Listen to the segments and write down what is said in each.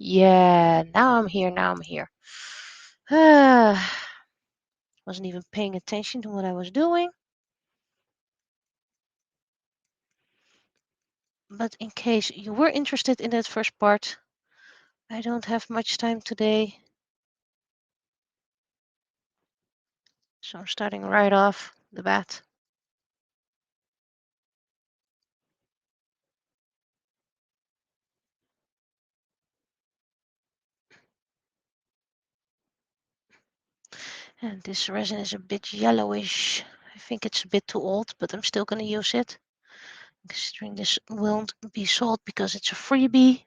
Yeah, now I'm here. Now I'm here. Wasn't even paying attention to what I was doing. But in case you were interested in that first part, I don't have much time today. So I'm starting right off the bat. And this resin is a bit yellowish. I think it's a bit too old, but I'm still going to use it. Considering this won't be sold because it's a freebie.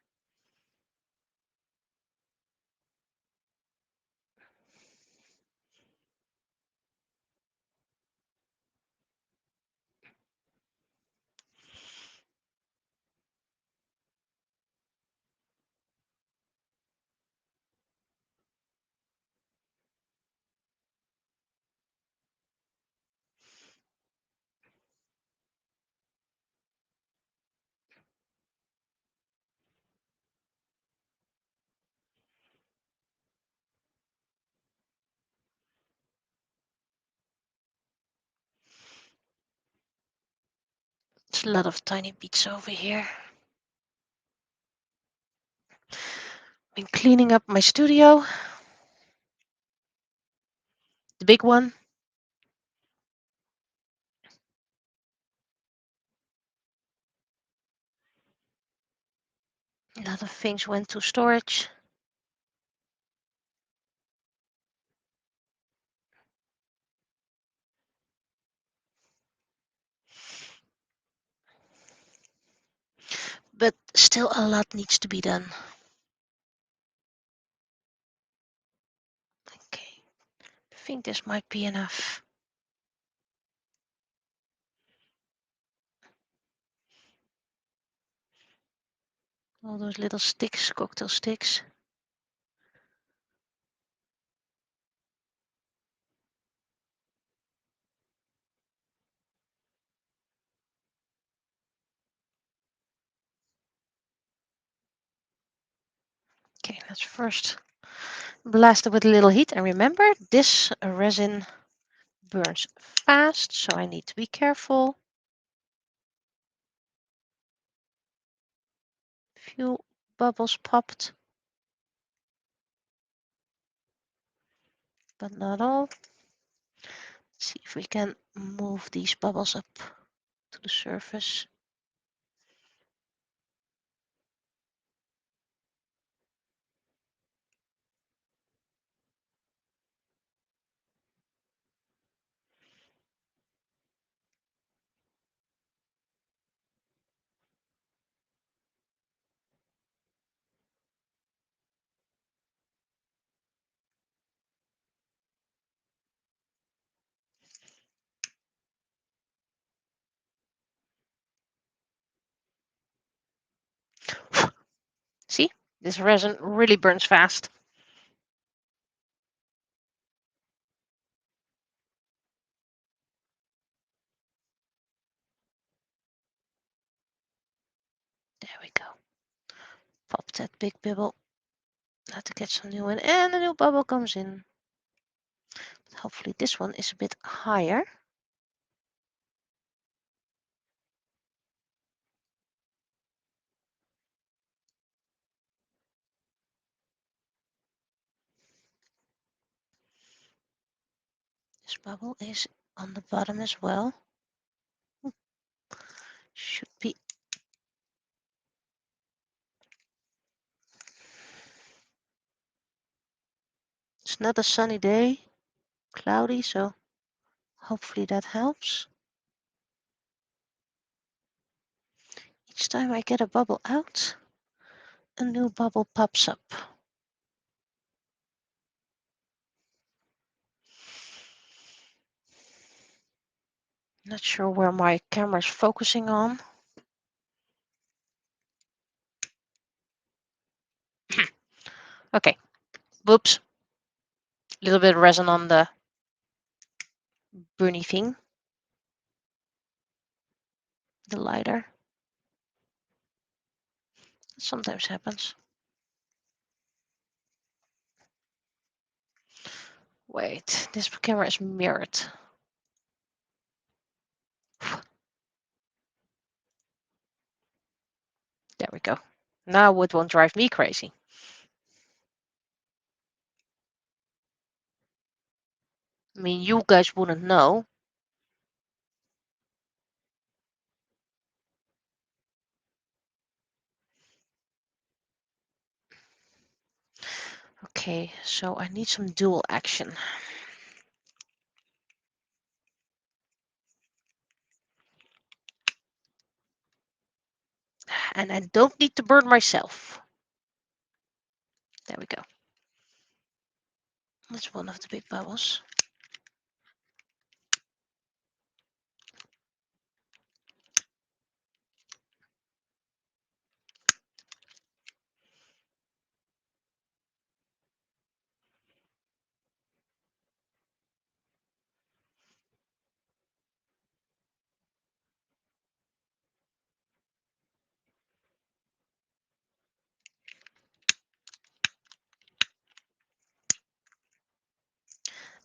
It's a lot of tiny beads over here. Been cleaning up my studio. The big one. A lot of things went to storage. But still a lot needs to be done. Okay, I think this might be enough. All those little sticks, cocktail sticks. Okay, let's first blast it with a little heat. And remember, this resin burns fast, so I need to be careful. Few bubbles popped, but not all. Let's see if we can move these bubbles up to the surface. See, this resin really burns fast. There we go. Pop that big bubble. Have to get some new one, and a new bubble comes in. But hopefully this one is a bit higher. This bubble is on the bottom as well. Should be. It's not a sunny day, cloudy, so hopefully that helps. Each time I get a bubble out, a new bubble pops up. Not sure where my camera's focusing on. Okay, whoops. A little bit of resin on the burny thing. The lighter. Sometimes happens. Wait, this camera is mirrored. There we go. Now it won't drive me crazy. I mean, you guys wouldn't know. Okay, so I need some dual action. And I don't need to burn myself. There we go. That's one of the big bubbles.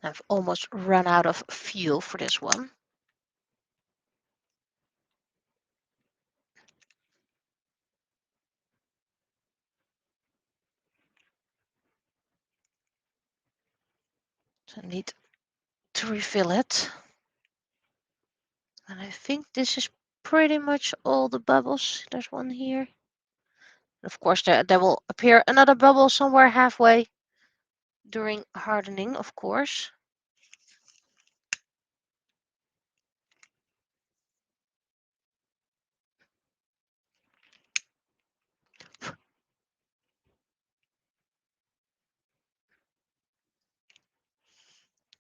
I've almost run out of fuel for this one. So I need to refill it. And I think this is pretty much all the bubbles. There's one here. Of course, there will appear another bubble somewhere halfway during hardening, of course.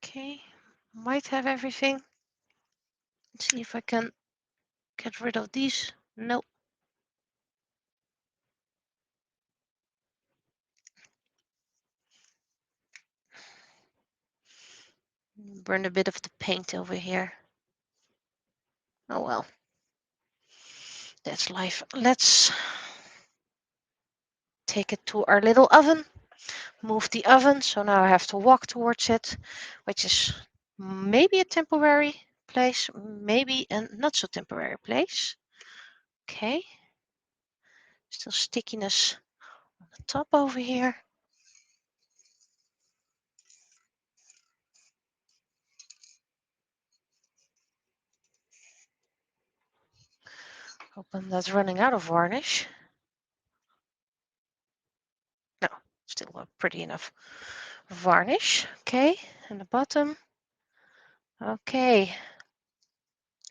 Okay, might have everything. Let's see if I can get rid of these. Nope. Burn a bit of the paint over here. Oh well. That's life. Let's take it to our little oven. Move the oven. So now I have to walk towards it, which is maybe a temporary place, maybe a not so temporary place. Okay. Still stickiness on the top over here. Hoping that's running out of varnish. No, still pretty enough varnish. Okay, and the bottom. Okay.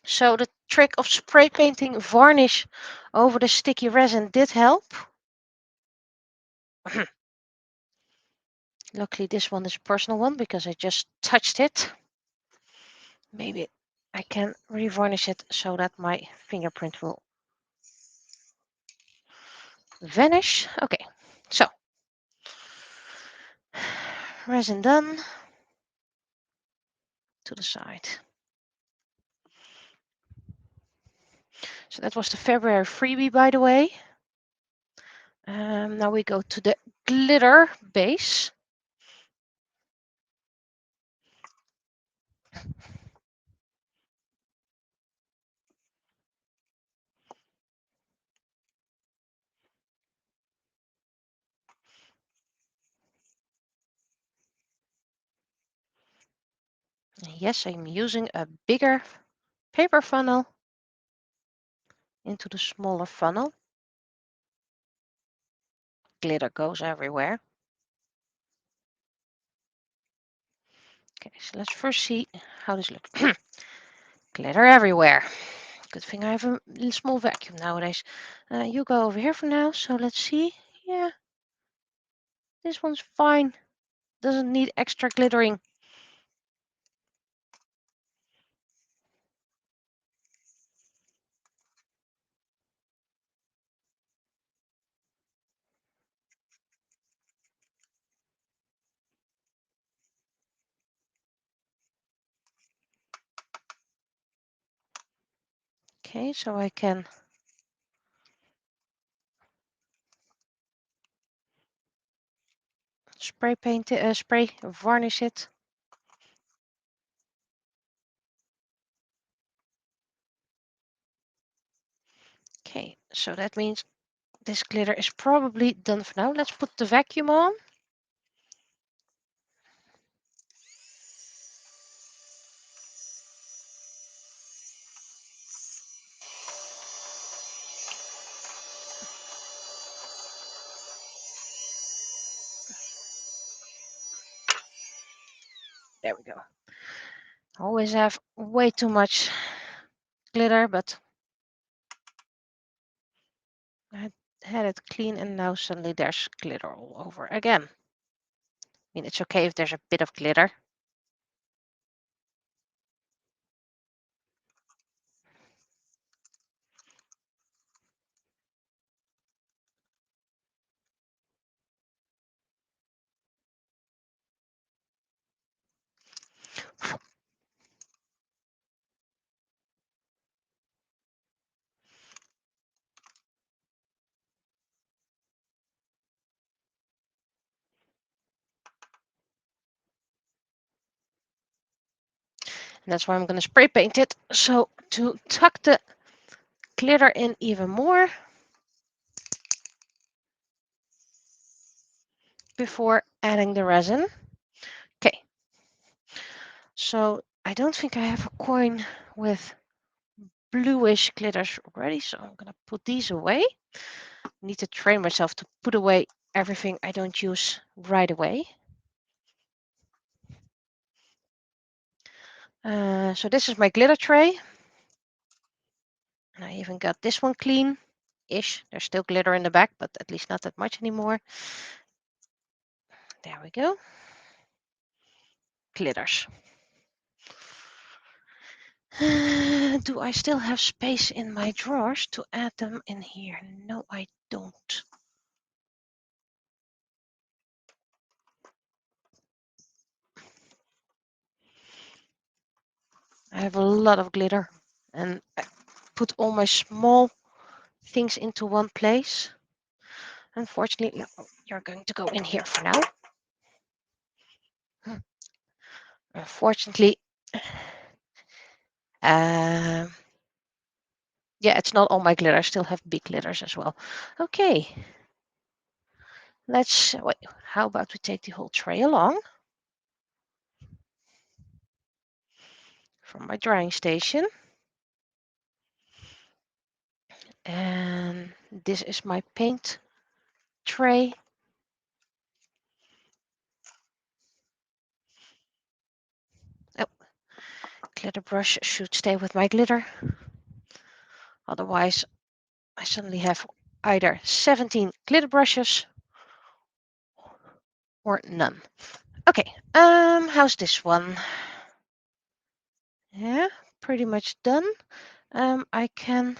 So the trick of spray painting varnish over the sticky resin did help. Luckily, this one is a personal one because I just touched it. Maybe I can revarnish it so that my fingerprint will vanish. Okay, so resin done. To the side. So that was the February freebie, by the way. Now we go to the glitter base. Yes, I'm using a bigger paper funnel into the smaller funnel. Glitter goes everywhere. Okay, so let's first see how this looks. Glitter everywhere. Good thing I have a little small vacuum nowadays. You go over here for now. So let's see. Yeah, this one's fine. Doesn't need extra glittering. Okay, so I can spray paint it, spray varnish it. Okay, so that means this glitter is probably done for now. Let's put the vacuum on. There we go. Always have way too much glitter, but I had it clean and now suddenly there's glitter all over again. I mean, it's okay if there's a bit of glitter. And that's why I'm going to spray paint it. So to tuck the glitter in even more before adding the resin. Okay, so I don't think I have a coin with bluish glitters already, so I'm going to put these away. I need to train myself to put away everything I don't use right away. So this is my glitter tray. And I even got this one clean-ish. There's still glitter in the back, but at least not that much anymore. There we go. Glitters. Do I still have space in my drawers to add them in here? No, I don't. I have a lot of glitter and I put all my small things into one place. Unfortunately, you're going to go in here for now. Unfortunately, yeah, it's not all my glitter. I still have big glitters as well. Okay, let's wait. How about we take the whole tray along from my drying station? And this is my paint tray. Oh, glitter brush should stay with my glitter. Otherwise, I suddenly have either 17 glitter brushes or none. Okay, how's this one? Yeah, pretty much done. I can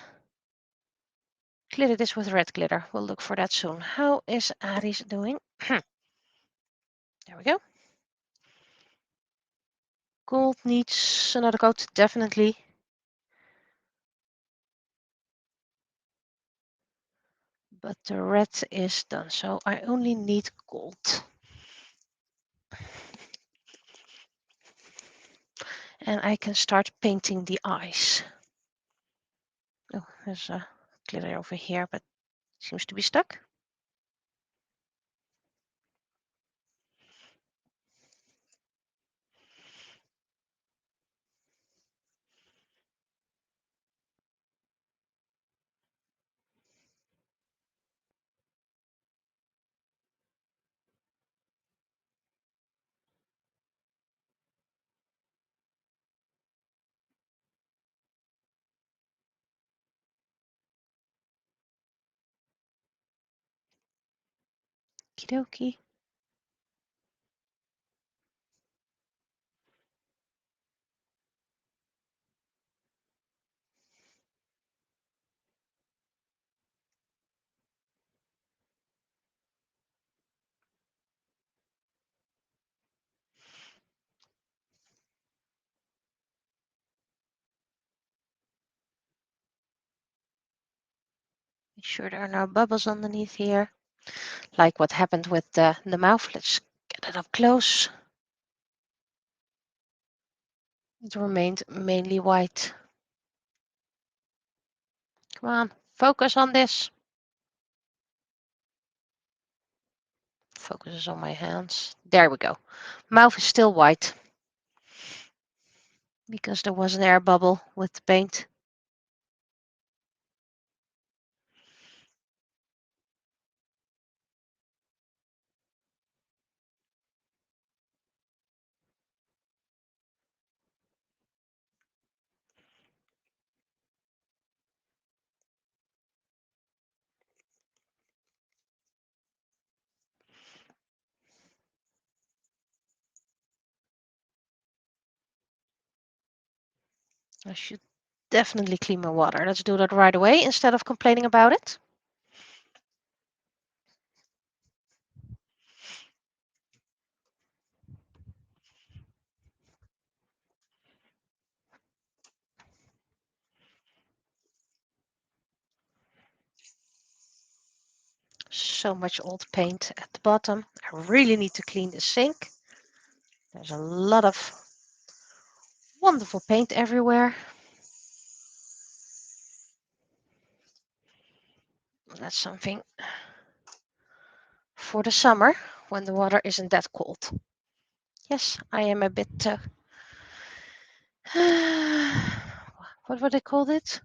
glitter this with red glitter. We'll look for that soon. How is Aries doing? There we go. Gold needs another coat, definitely. But the red is done, so I only need gold. And I can start painting the eyes. Oh, there's a glitter over here, but it seems to be stuck. Okie dokie. Make sure there are no bubbles underneath here. Like what happened with the mouth. Let's get it up close. It remained mainly white. Come on, Focus on this. Focus is on my hands. There we go. Mouth is still white because there was an air bubble with the paint. I should definitely clean my water. Let's do that right away instead of complaining about it. So much old paint at the bottom. I really need to clean the sink. There's a lot of wonderful paint everywhere. That's something for the summer when the water isn't that cold. Yes, I am a bit. What would they call it?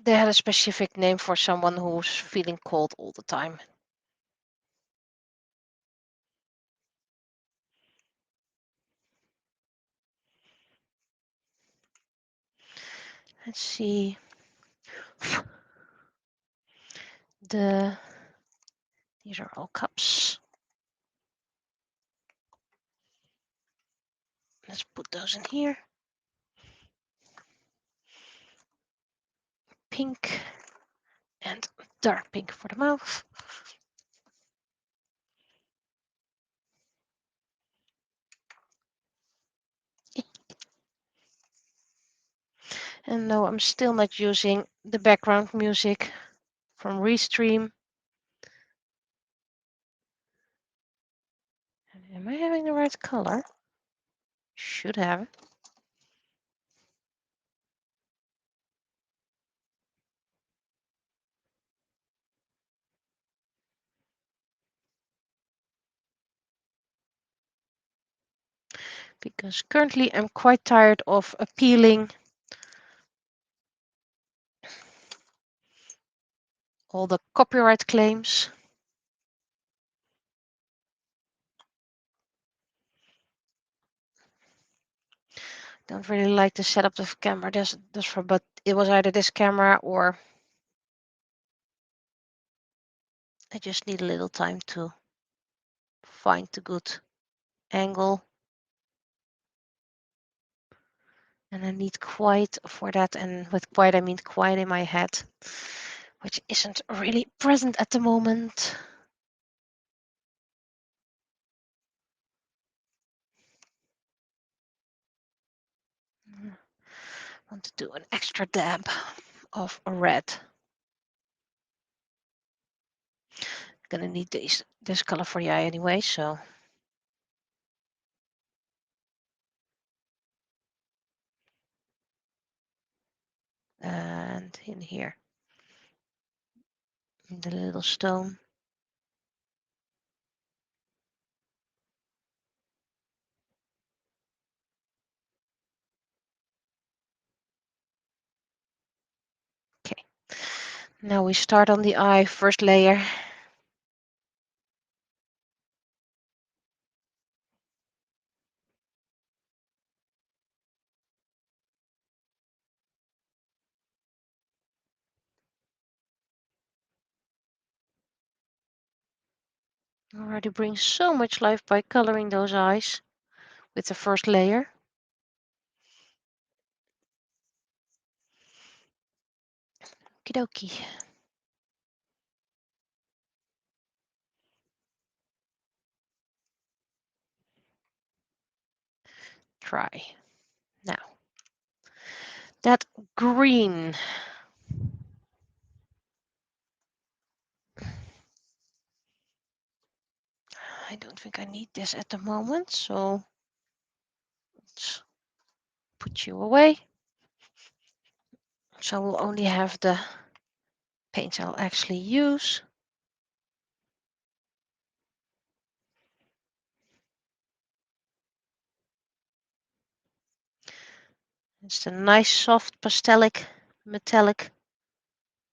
They had a specific name for someone who's feeling cold all the time. Let's see. These are all cups. Let's put those in here. Pink and dark pink for the mouth. And no, I'm still not using the background music from Restream. Am I having the right color? Should have. Because currently I'm quite tired of appealing all the copyright claims. Don't really like the setup of the camera. But it was either this camera or I just need a little time to find the good angle. And I need quiet for that. And with quiet, I mean quiet in my head, which isn't really present at the moment. I want to do an extra dab of red. Gonna need this color for the eye anyway, so. And in here, the little stone. Okay, now we start on the eye, first layer. Already brings so much life by coloring those eyes with the first layer. Okie dokie. Try. Now, that green. I don't think I need this at the moment, so Let's put you away. So we'll only have the paints I'll actually use. It's a nice soft pastelic metallic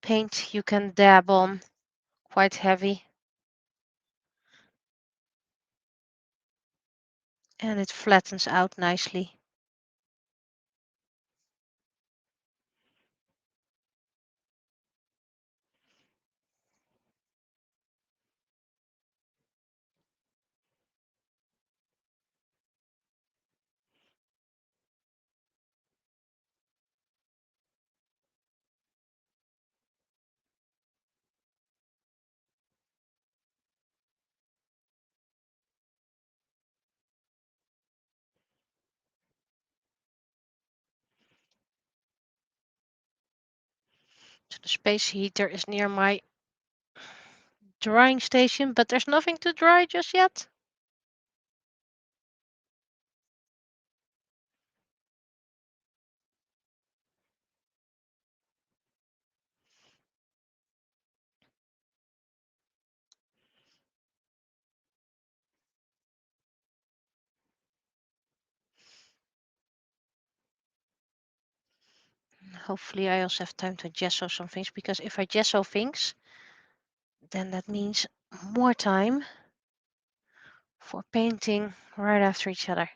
paint you can dab on, quite heavy. And it flattens out nicely. So the space heater is near my drying station, but there's nothing to dry just yet. Hopefully I also have time to gesso some things, because if I gesso things, then that means more time for painting right after each other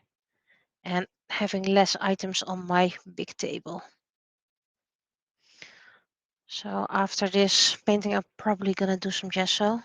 and having less items on my big table. So after this painting, I'm probably gonna do some gesso.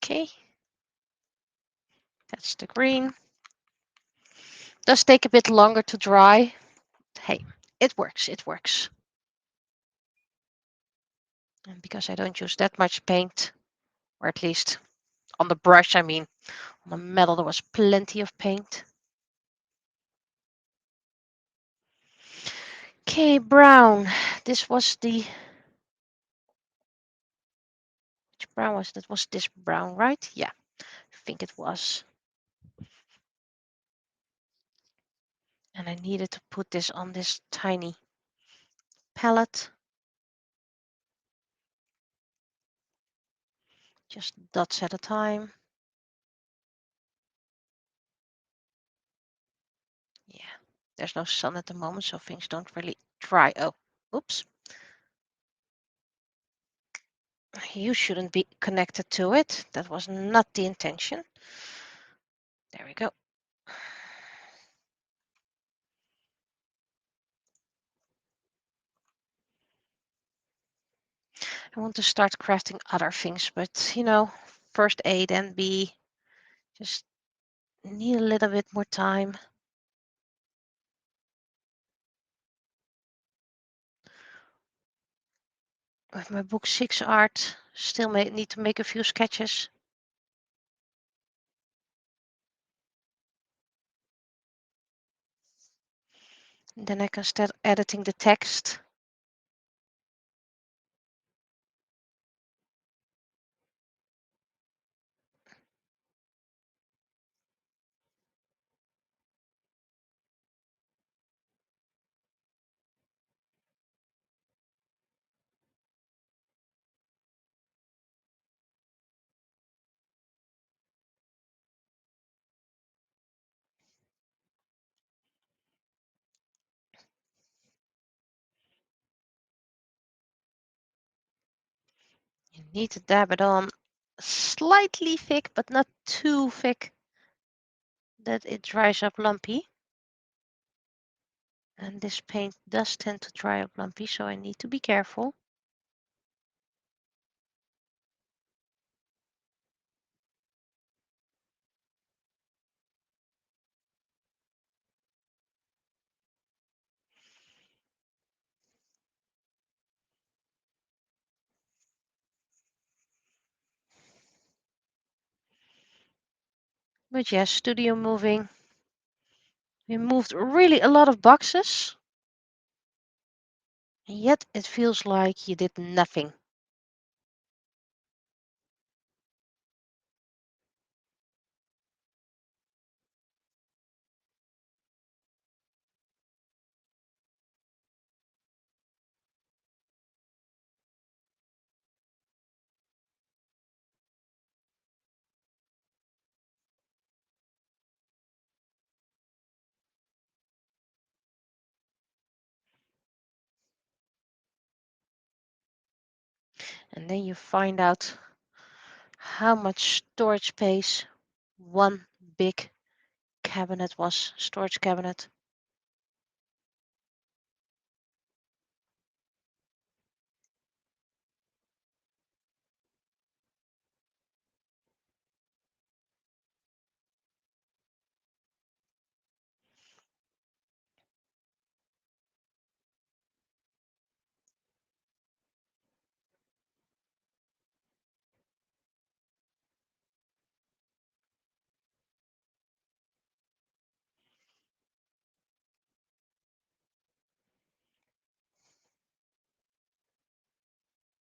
Okay, that's the green. Does take a bit longer to dry. Hey, it works, it works. And because I don't use that much paint, or at least on the brush, I mean, on the metal there was plenty of paint. Okay, brown. This was the, which brown was that? Was this brown, right? Yeah, I think it was. And I needed to put this on this tiny palette. Just dots at a time. Yeah, there's no sun at the moment, so things don't really dry. Oh, oops. You shouldn't be connected to it. That was not the intention. There we go. I want to start crafting other things, but you know, first A, then B. Just need a little bit more time. With my book 6 art, still need to make a few sketches. And then I can start editing the text. You need to dab it on slightly thick, but not too thick that it dries up lumpy. And this paint does tend to dry up lumpy, so I need to be careful. But yes, studio moving. We moved really a lot of boxes, and yet it feels like you did nothing. And then you find out how much storage space one big cabinet was, storage cabinet.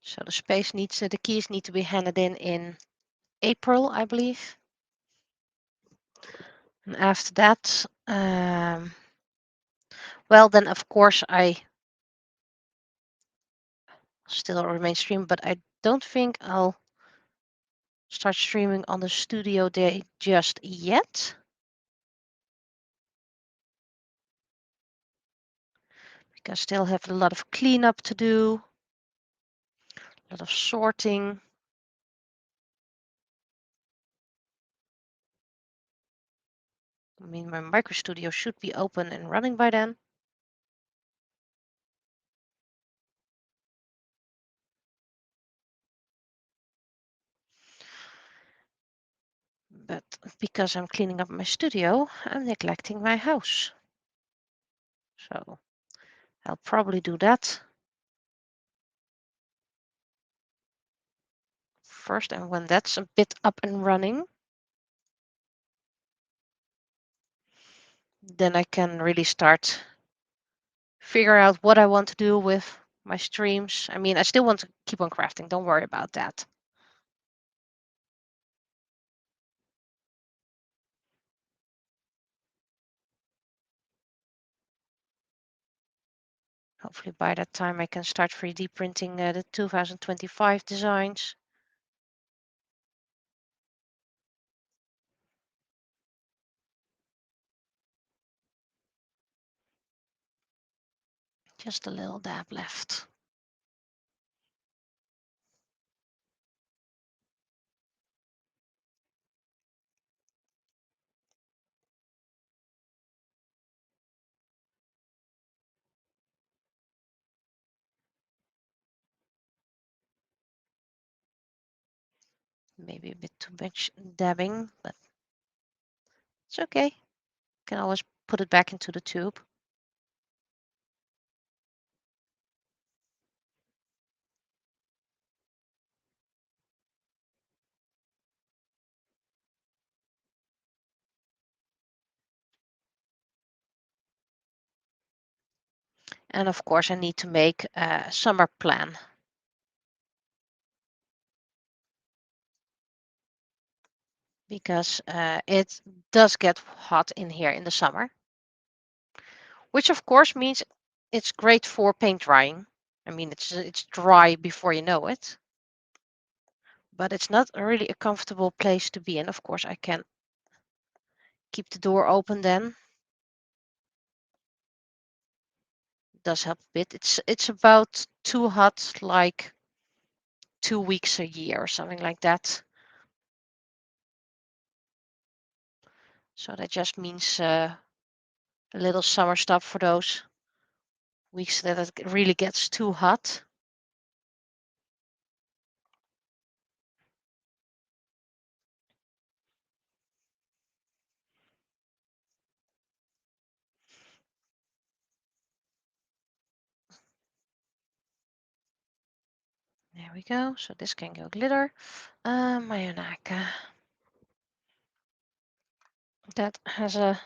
So the space needs, the keys need to be handed in April, I believe. And after that, well, then of course I still remain streaming, but I don't think I'll start streaming on the studio day just yet. Because I still have a lot of cleanup to do, a lot of sorting. I mean, my micro studio should be open and running by then. But because I'm cleaning up my studio, I'm neglecting my house. So I'll probably do that first. And when that's a bit up and running, then I can really start figure out what I want to do with my streams. I mean, I still want to keep on crafting. Don't worry about that. Hopefully by that time I can start 3D printing the 2025 designs. Just a little dab left. Maybe a bit too much dabbing, but it's okay. Can always put it back into the tube. And of course I need to make a summer plan. Because it does get hot in here in the summer. Which of course means it's great for paint drying. I mean, it's dry before you know it. But it's not really a comfortable place to be in. Of course, I can keep the door open then. It does help a bit. It's about too hot, like 2 weeks a year or something like that. So that just means a little summer stop for those weeks that it really gets too hot. There we go. So this can go glitter. Mayonnaise. that has a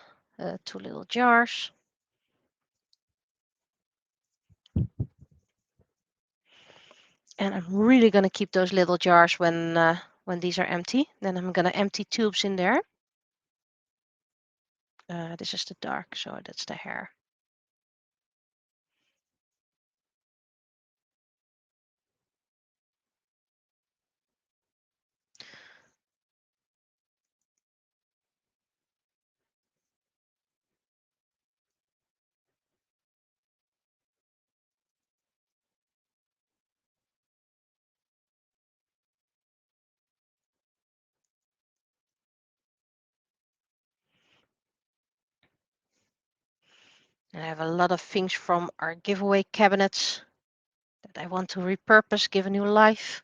2 little jars. And I'm really going to keep those little jars when these are empty. Then I'm going to empty tubes in there. This is the dark, so that's the hair. And I have a lot of things from our giveaway cabinets that I want to repurpose, give a new life.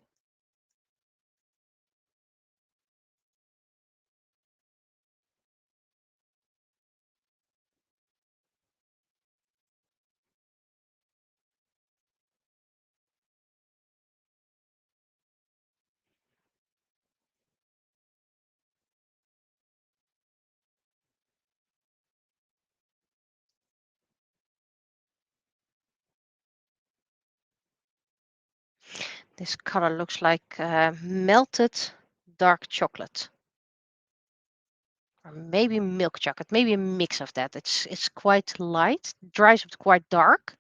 This color looks like melted dark chocolate. Or maybe milk chocolate, maybe a mix of that. It's quite light, dries up quite dark.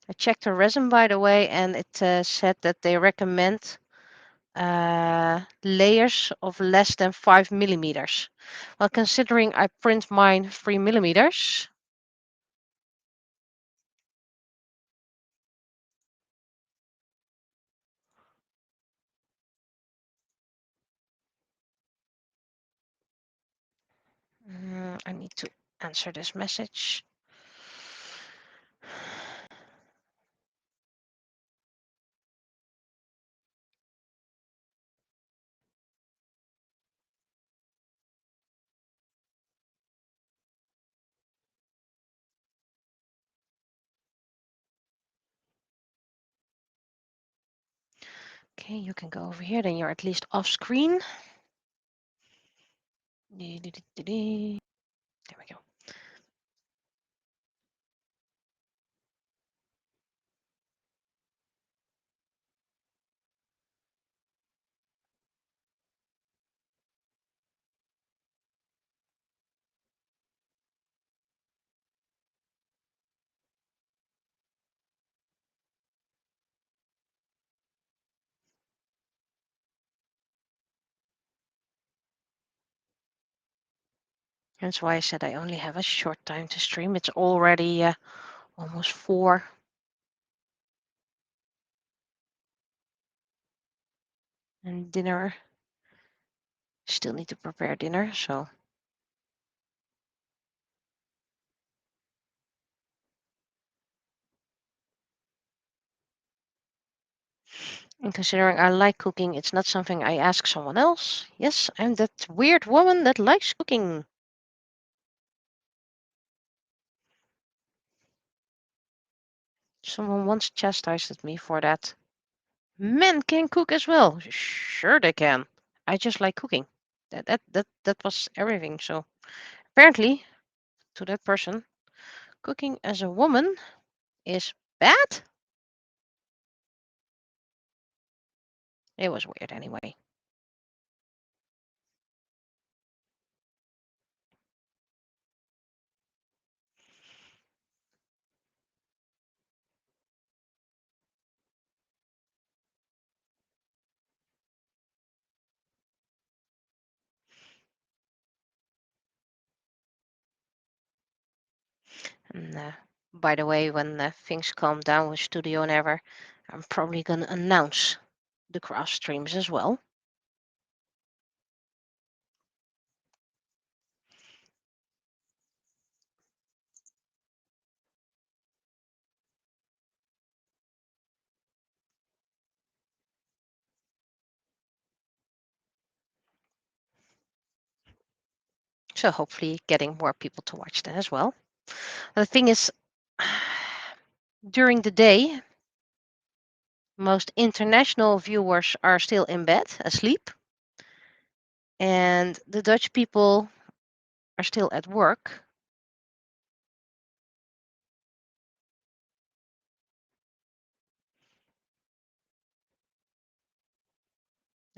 I checked the resin, by the way, and it said that they recommend layers of less than 5 millimeters. Well, considering I print mine 3 millimeters, I need to answer this message. Okay, you can go over here, then you're at least off screen. There we go. That's why I said I only have a short time to stream. It's already almost 4. And dinner, still need to prepare dinner, so. And considering I like cooking, it's not something I ask someone else. Yes, I'm that weird woman that likes cooking. Someone once chastised me for that. Men can cook as well. Sure they can. I just like cooking. That was everything. So apparently, to that person, cooking as a woman is bad. It was weird anyway. And by the way, when things calm down with studio and ever, I'm probably gonna announce the craft streams as well. So hopefully getting more people to watch that as well. The thing is, during the day, Most international viewers are still in bed, asleep, and the Dutch people are still at work.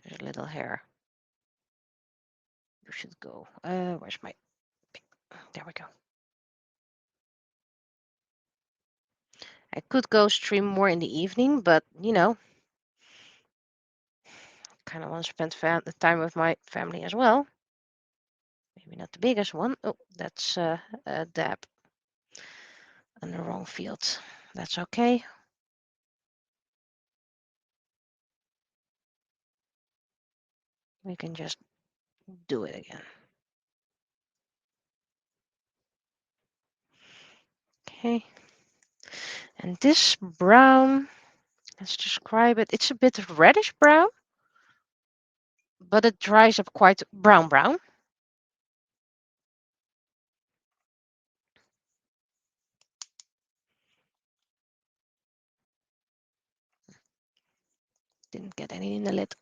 There's a little hair. You should go. Where's my... There we go. I could go stream more in the evening, but kind of want to spend the time with my family as well. Maybe not the biggest one. Oh, that's a dab on the wrong field. That's okay. We can just do it again. Okay. And this brown, let's describe it. It's a bit reddish brown, but it dries up quite brown. Didn't get any in the lid.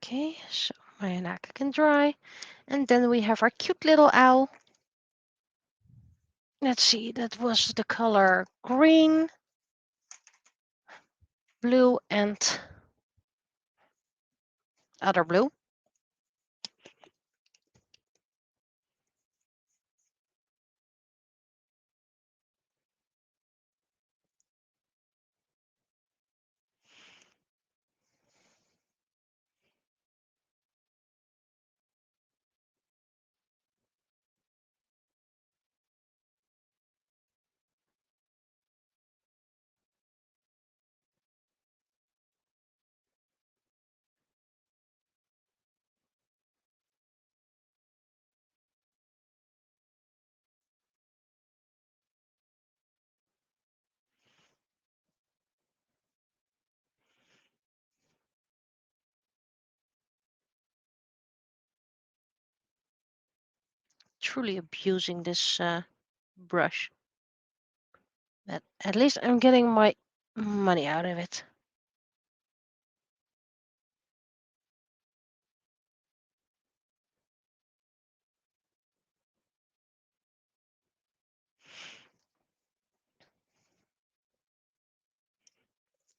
Okay, so my anaka can dry. And then we have our cute little owl. Let's see, that was the color green, blue, and other blue. Truly abusing this brush. But at least I'm getting my money out of it.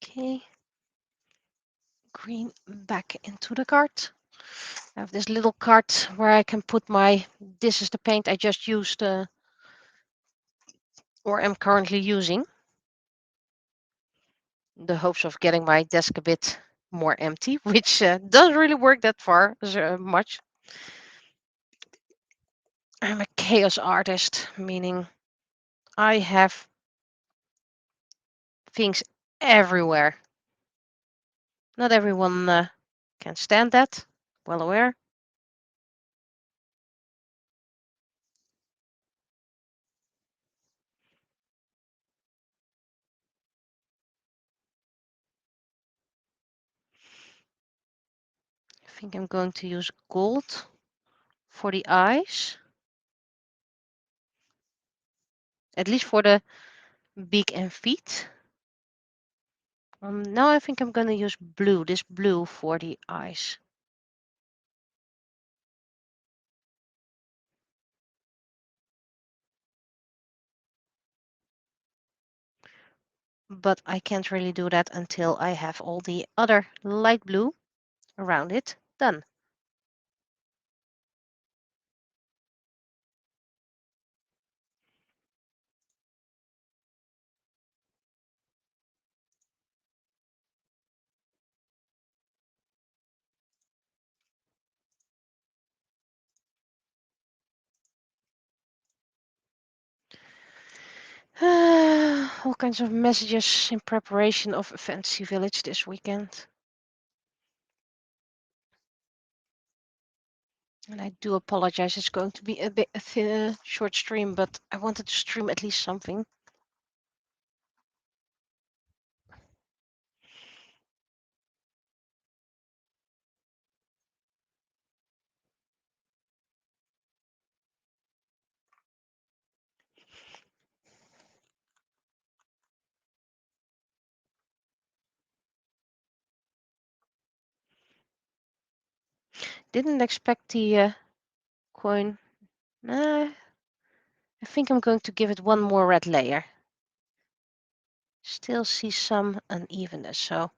Okay. Green back into the cart. I have this little cart where I can put this is the paint I just used or am currently using. In the hopes of getting my desk a bit more empty, which doesn't really work that far much. I'm a chaos artist, meaning I have things everywhere. Not everyone can stand that, well aware. I think I'm going to use gold for the eyes, at least for the beak and feet. Now I think I'm going to use blue, this blue for the eyes. But I can't really do that until I have all the other light blue around it done. All kinds of messages in preparation of Fantasy Village this weekend. And I do apologize, it's going to be a bit short stream, but I wanted to stream at least something. Didn't expect the coin. I think I'm going to give it one more red layer. Still see some unevenness, so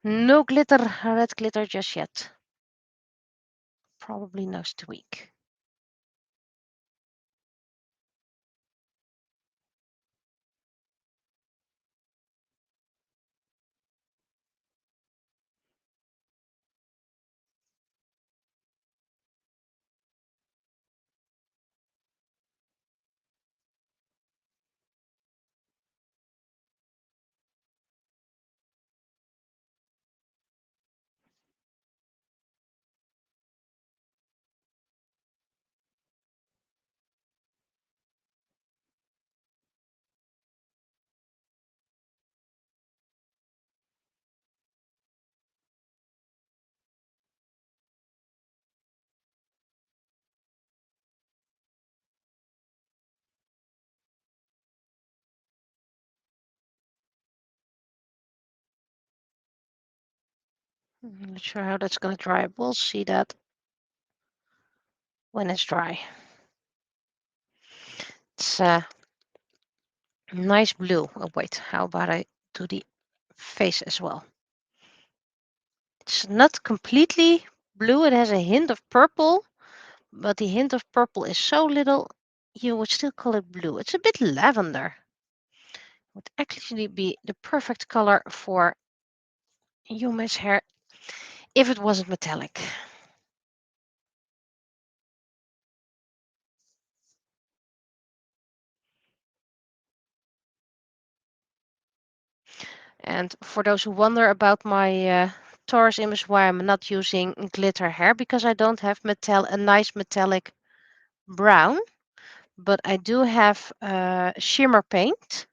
no glitter, red glitter just yet. Probably next week. I'm not sure how that's going to dry. We'll see that when it's dry. It's nice blue. Oh, wait, how about I do the face as well? It's not completely blue. It has a hint of purple, but the hint of purple is so little, you would still call it blue. It's a bit lavender. It would actually be the perfect color for Yumi's hair if it wasn't metallic. And for those who wonder about my Taurus image, why I'm not using glitter hair, because I don't have a nice metallic brown, but I do have shimmer paint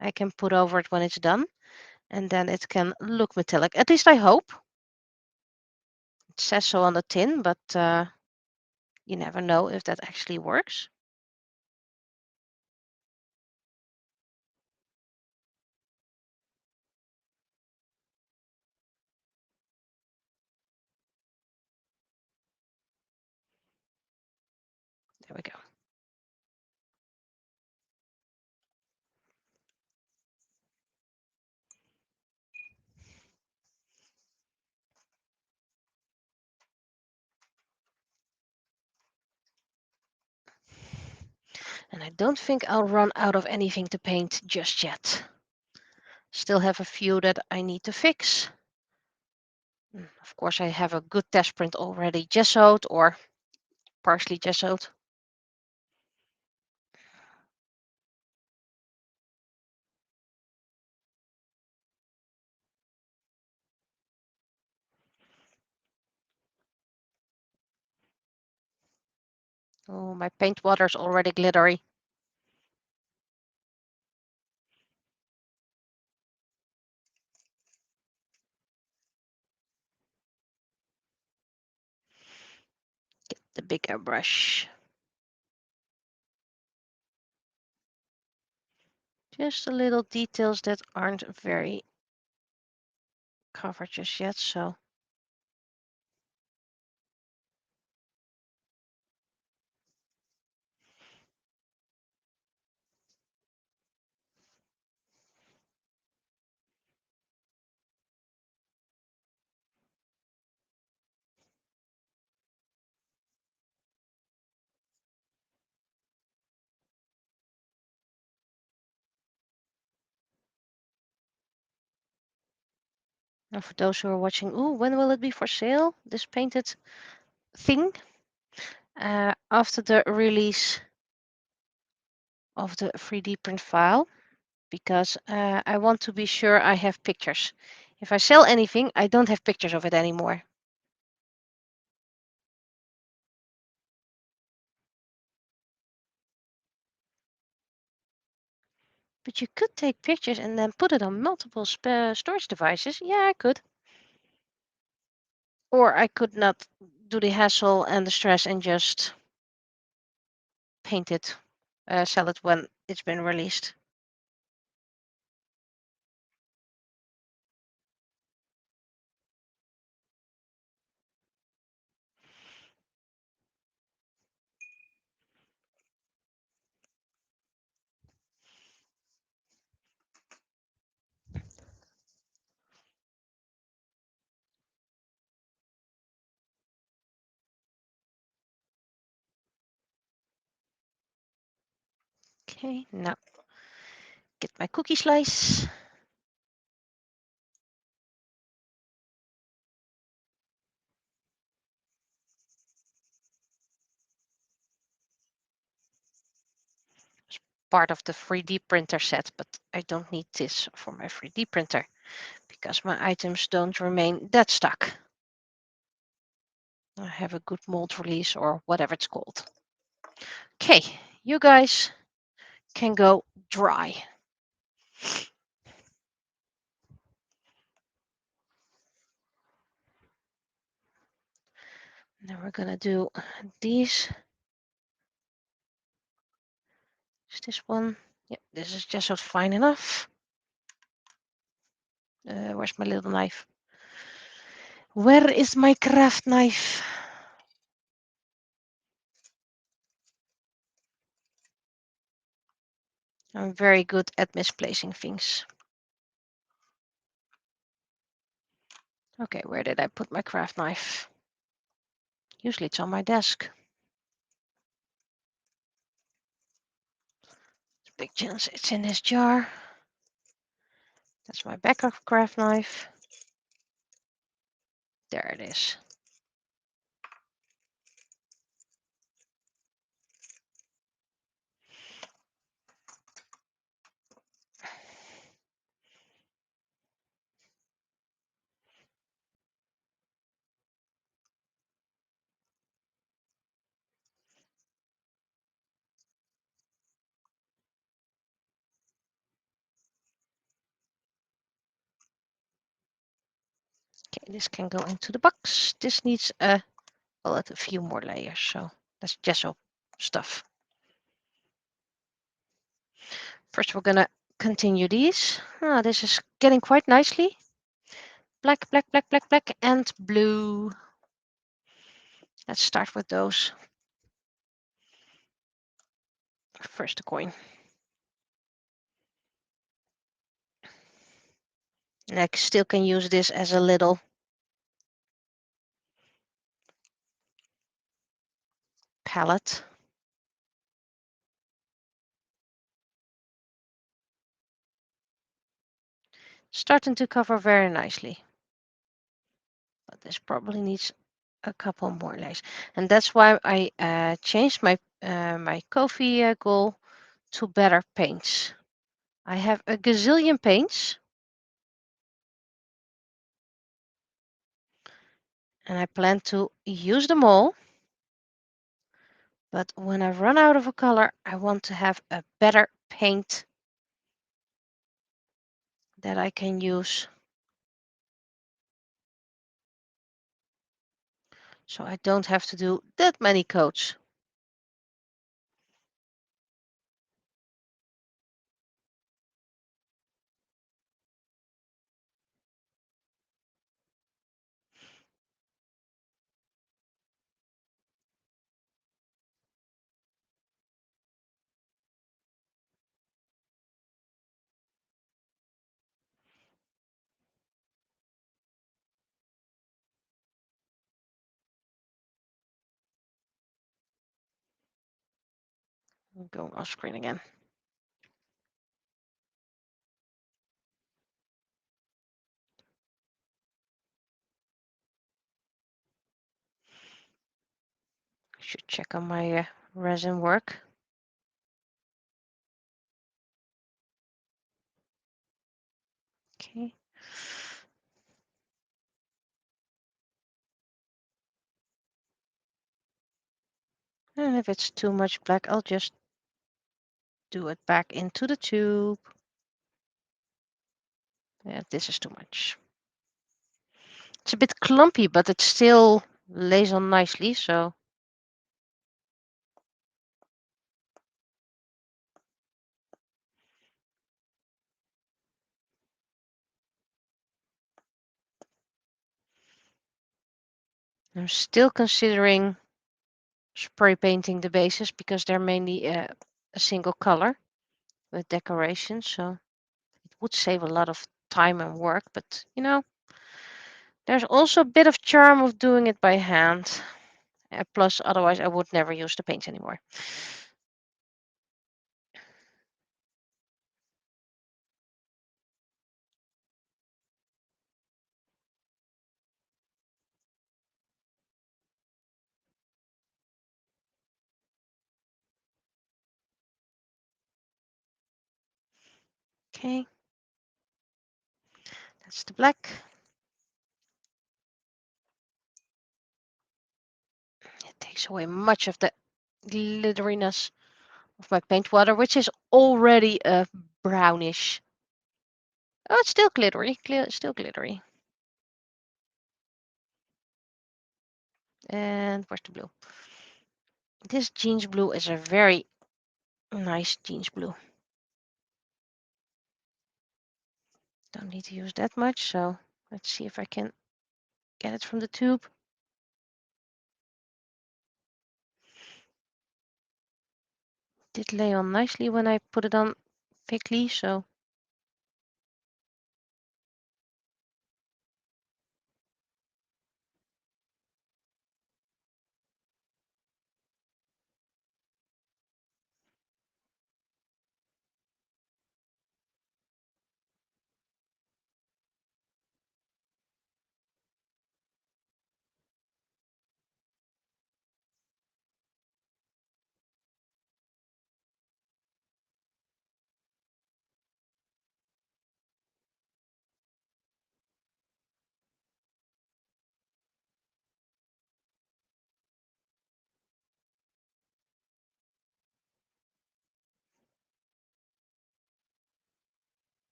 I can put over it when it's done, and then it can look metallic. At least I hope. It says so on the tin, but you never know if that actually works. There we go. And I don't think I'll run out of anything to paint just yet. Still have a few that I need to fix. Of course, I have a good test print already gessoed or partially gessoed. Oh, my paint water's already glittery. Get the bigger brush. Just the little details that aren't very covered just yet, so. And for those who are watching, ooh, when will it be for sale? This painted thing? After the release of the 3D print file because I want to be sure I have pictures. If I sell anything, I don't have pictures of it anymore. But you could take pictures and then put it on multiple storage devices. Yeah, I could. Or I could not do the hassle and the stress and just paint it, sell it when it's been released. Okay, now get my cookie slice. It's part of the 3D printer set, but I don't need this for my 3D printer because my items don't remain that stuck. I have a good mold release or whatever it's called. Okay, you guys can go dry. Then we're gonna do these. Is this one? Yeah, this is just fine enough. Where's my little knife? Where is my craft knife? I'm very good at misplacing things. Okay, where did I put my craft knife? Usually it's on my desk. Big chance it's in this jar. That's my backup craft knife. There it is. Okay, this can go into the box. This needs a few more layers, so that's gesso stuff. First, we're gonna continue these. This is getting quite nicely. Black, black, black, black, black, and blue. Let's start with those. First, the coin. And I still can use this as a little palette. Starting to cover very nicely. But this probably needs a couple more layers. And that's why I changed my my coffee goal to better paints. I have a gazillion paints. And I plan to use them all. But when I run out of a color, I want to have a better paint that I can use. So I don't have to do that many coats. I'm going off screen again. I should check on my resin work. And if it's too much black, I'll just do it back into the tube. Yeah, this is too much. It's a bit clumpy, but it still lays on nicely, so. I'm still considering spray painting the bases because they're mainly a single color with decoration, so it would save a lot of time and work, but there's also a bit of charm of doing it by hand. Plus, otherwise I would never use the paints anymore. Okay, that's the black. It takes away much of the glitteriness of my paint water, which is already brownish. Oh, it's still glittery, still glittery. And where's the blue? This jeans blue is a very nice jeans blue. Don't need to use that much, so let's see if I can get it from the tube. Did lay on nicely when I put it on thickly, so.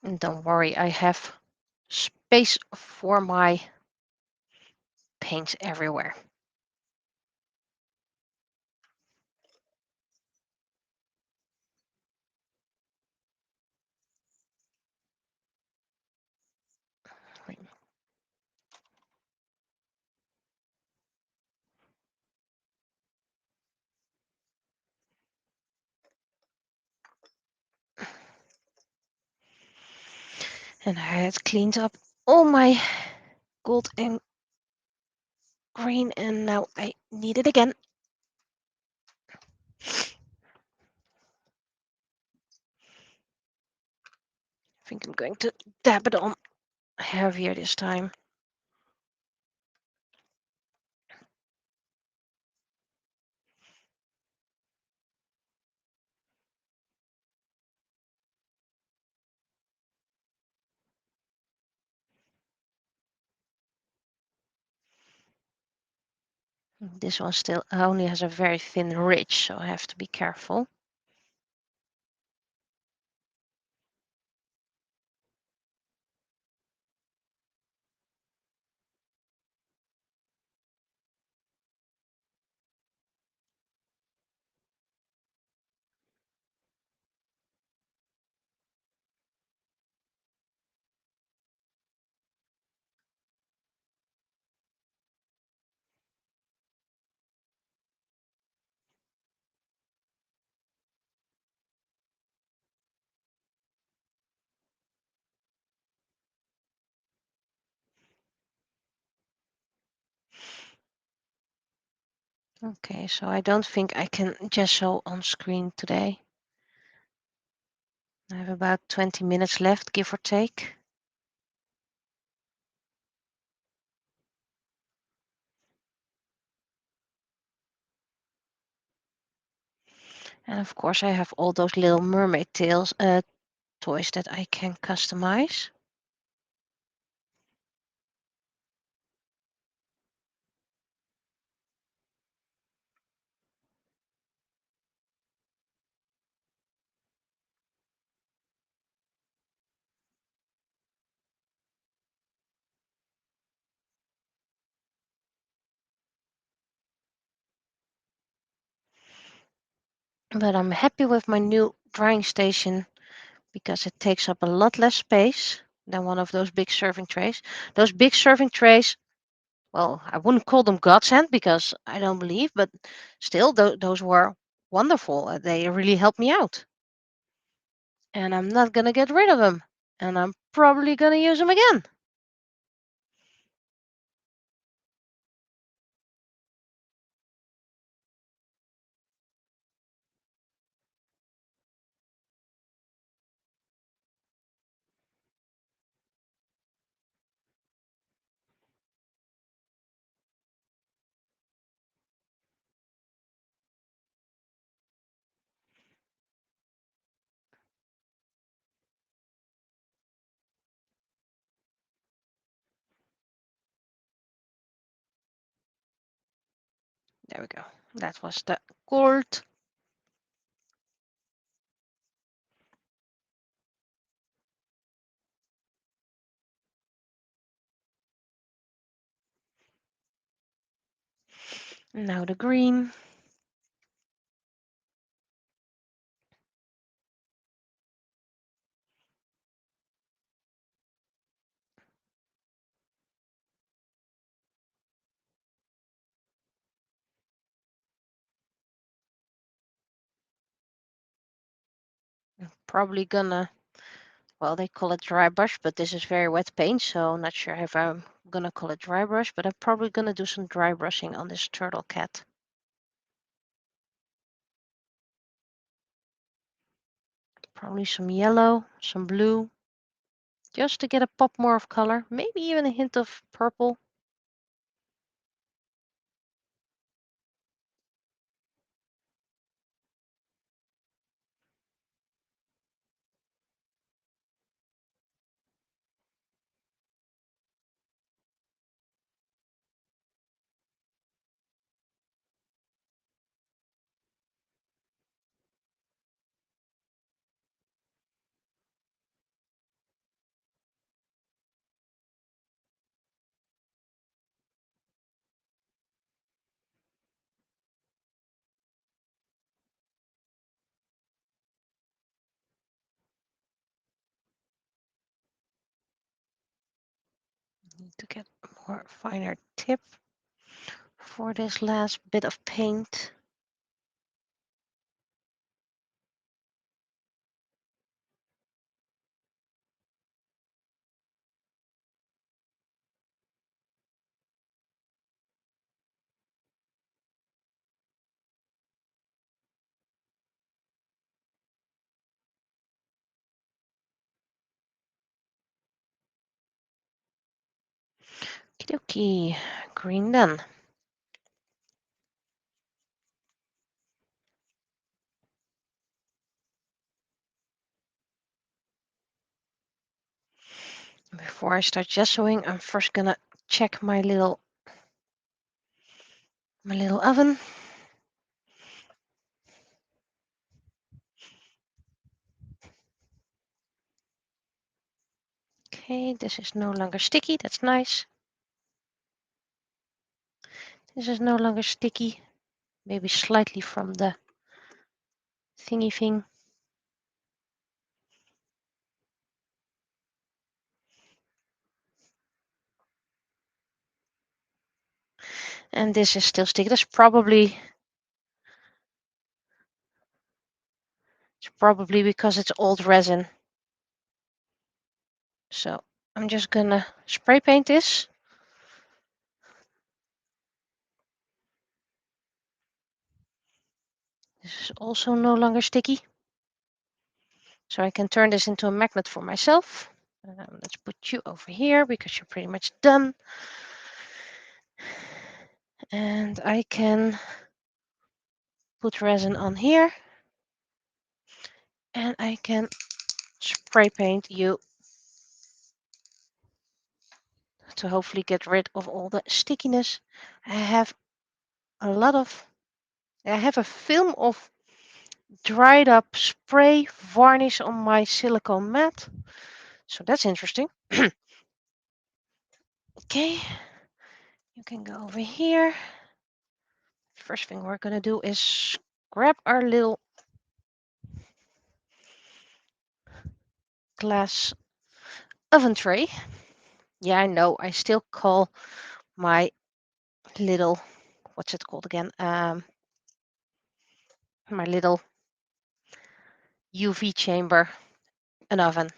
And don't worry, I have space for my paints everywhere. And I had cleaned up all my gold and green, and now I need it again. I think I'm going to dab it on heavier this time. This one still only has a very thin ridge, so I have to be careful. Okay, so I don't think I can gesso on screen today. I have about 20 minutes left, give or take. And of course, I have all those little mermaid tails toys that I can customize. But I'm happy with my new drying station because it takes up a lot less space than one of those big serving trays. Those big serving trays, well, I wouldn't call them godsend because I don't believe, but still, those were wonderful. They really helped me out. And I'm not going to get rid of them. And I'm probably going to use them again. There we go. That was the cord. Now the green. I'm probably gonna, well, they call it dry brush, but this is very wet paint, so I'm not sure if I'm gonna call it dry brush, but I'm probably gonna do some dry brushing on this turtle cat. Probably some yellow, some blue, just to get a pop more of color, maybe even a hint of purple. Need to get a more finer tip for this last bit of paint. Okie green done. Before I start gessoing, I'm first gonna check my little oven. Okay, this is no longer sticky. That's nice. This is no longer sticky. Maybe slightly from the thingy thing. And this is still sticky. It's probably because it's old resin. So I'm just gonna spray paint this. This is also no longer sticky. So I can turn this into a magnet for myself. Let's put you over here because you're pretty much done. And I can put resin on here. And I can spray paint you to hopefully get rid of all the stickiness. I have a film of dried up spray varnish on my silicone mat. So that's interesting. Okay, you can go over here. First thing we're going to do is grab our little glass oven tray. Yeah, I know. I still call my little, what's it called again? My little UV chamber an oven.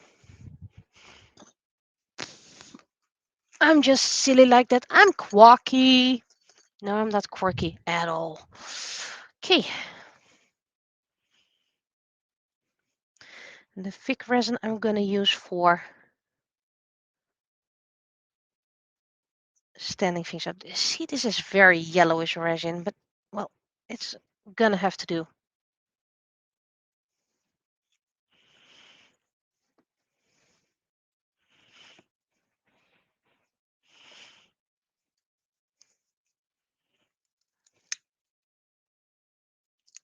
I'm just silly like that. I'm quirky. No, I'm not quirky at all. Okay. And the thick resin I'm going to use for standing things up. See, this is very yellowish resin, but well, it's gonna have to do.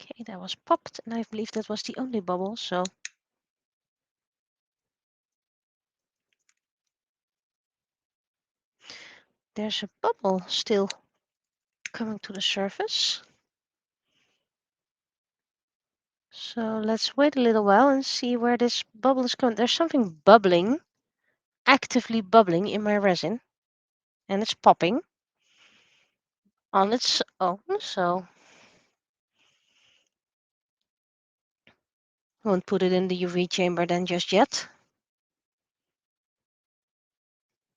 Okay, that was popped, and I believe that was the only bubble, so there's a bubble still coming to the surface. So let's wait a little while and see where this bubble is coming. There's something bubbling, actively bubbling in my resin, and it's popping on its own, so I won't put it in the UV chamber then just yet.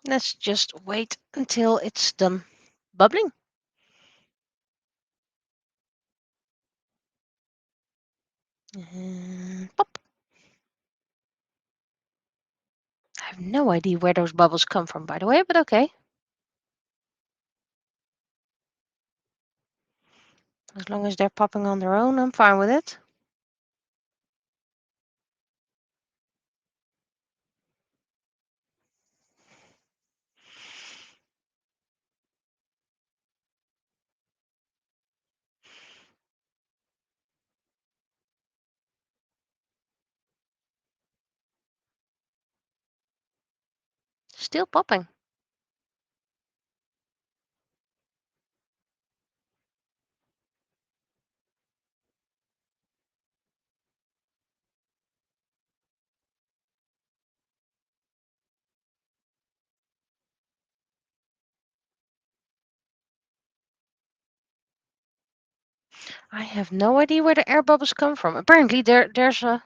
Let's just wait until it's done bubbling. And pop. I have no idea where those bubbles come from, by the way, but okay. As long as they're popping on their own, I'm fine with it. Still popping. I have no idea where the air bubbles come from. Apparently there's a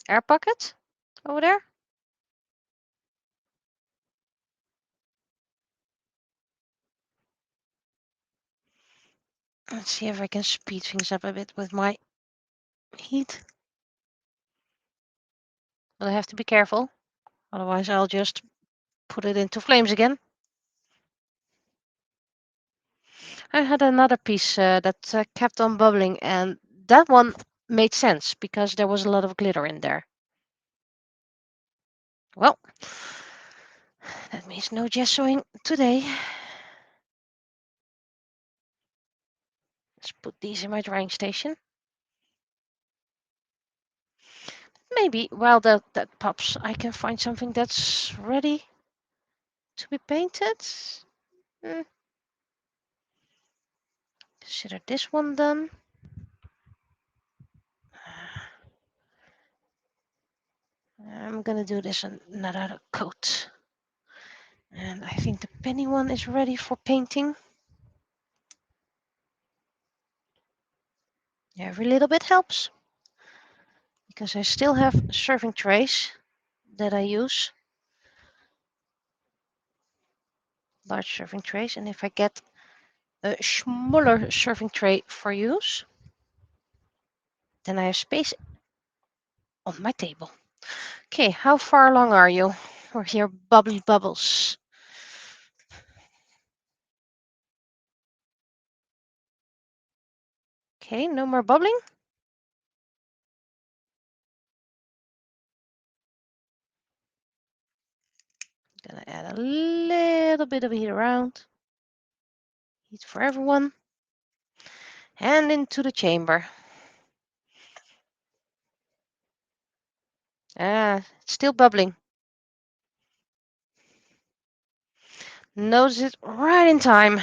air pocket over there. Let's see if I can speed things up a bit with my heat. But I have to be careful. Otherwise I'll just put it into flames again. I had another piece that kept on bubbling, and that one made sense because there was a lot of glitter in there. Well, that means no gessoing today. Let's put these in my drying station. Maybe while that pops, I can find something that's ready to be painted. Consider this one done. I'm gonna do this another coat. And I think the penny one is ready for painting. Every little bit helps. Because I still have serving trays that I use. Large serving trays. And if I get a smaller serving tray for use, then I have space on my table. Okay, how far along are you? Or your bubbly bubbles? Okay, no more bubbling. Gonna add a little bit of heat around. Heat for everyone. And into the chamber. Ah, it's still bubbling. Notice it right in time.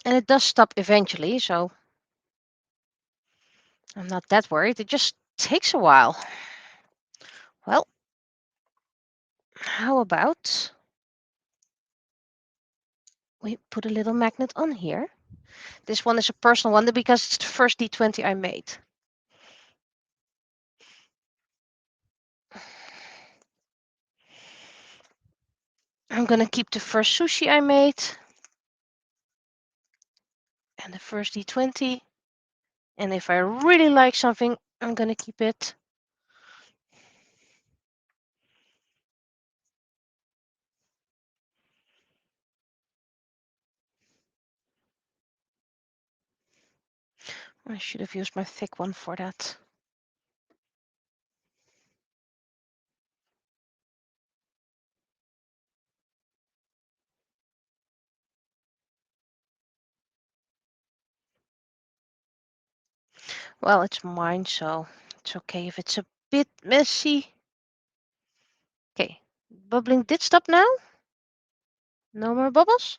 And it does stop eventually, so I'm not that worried. It just takes a while. Well, how about we put a little magnet on here? This one is a personal one because it's the first D20 I made. I'm gonna keep the first sushi I made and the first D20. And if I really like something, I'm gonna keep it. I should have used my thick one for that. Well, it's mine, so it's okay if it's a bit messy. Okay, bubbling did stop now. No more bubbles.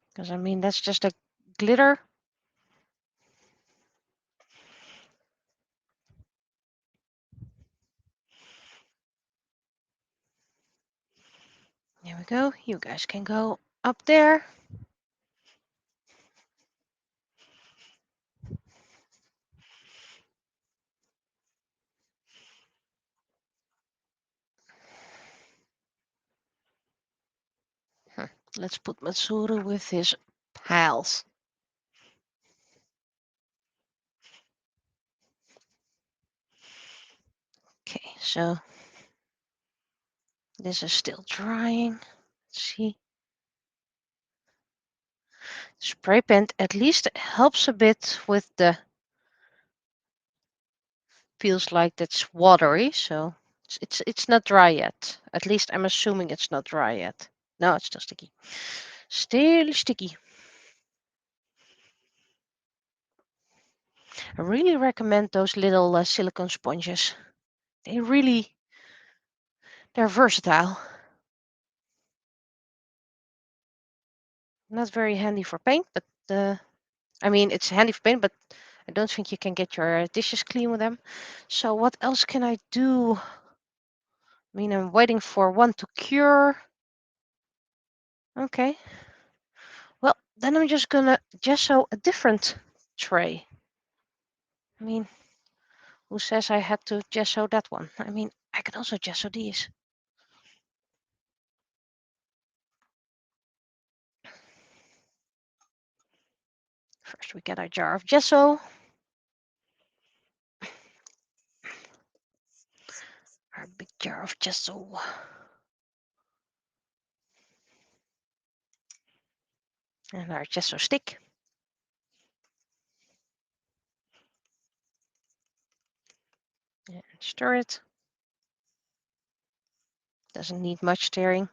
Because I mean, that's just a glitter. There we go. You guys can go up there. Let's put Matsuru with his pals. Okay, so this is still drying. Let's see. Spray paint at least helps a bit with the feels like that's watery, so it's not dry yet. At least I'm assuming it's not dry yet. No, it's still sticky. Still sticky. I really recommend those little silicone sponges. They're versatile. Not very handy for paint, but I mean, it's handy for paint, but I don't think you can get your dishes clean with them. So what else can I do? I mean, I'm waiting for one to cure. Okay. Well, then I'm just gonna gesso a different tray. I mean, who says I had to gesso that one? I mean, I could also gesso these. First, we get our jar of gesso. Our big jar of gesso. And our gesso stick. And stir it. Doesn't need much stirring.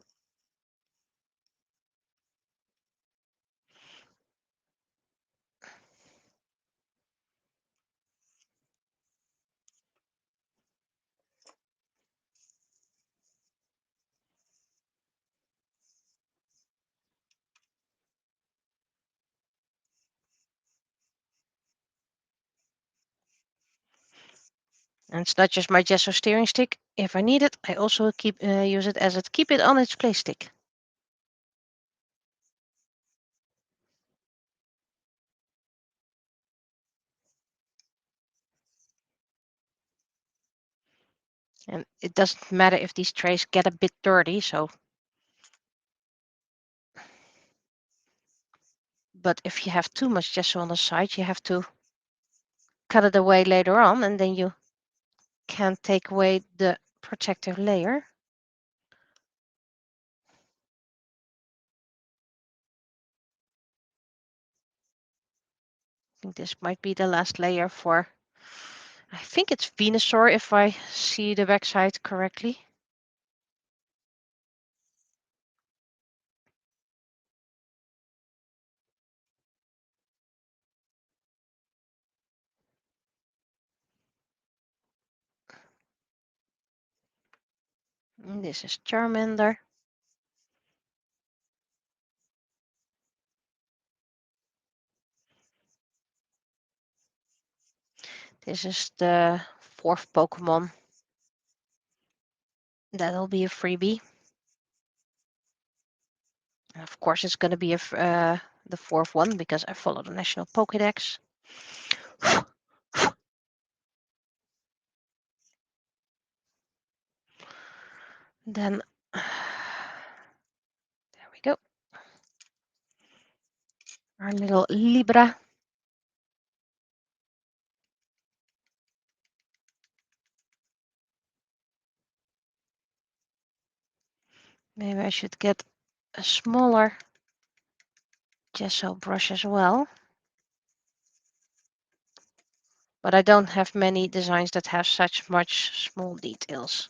And it's not just my gesso steering stick. If I need it, I also use it as a keep it on its place stick. And it doesn't matter if these trays get a bit dirty, but if you have too much gesso on the side, you have to cut it away later on, and then you can't take away the protective layer. I think this might be the last layer for, I think it's Venusaur if I see the backside correctly. And this is Charmander. This is the 4th Pokemon. That'll be a freebie. And of course, it's going to be the 4th one because I follow the National Pokédex. Then, there we go. Our little Libra. Maybe I should get a smaller gesso brush as well. But I don't have many designs that have such much small details.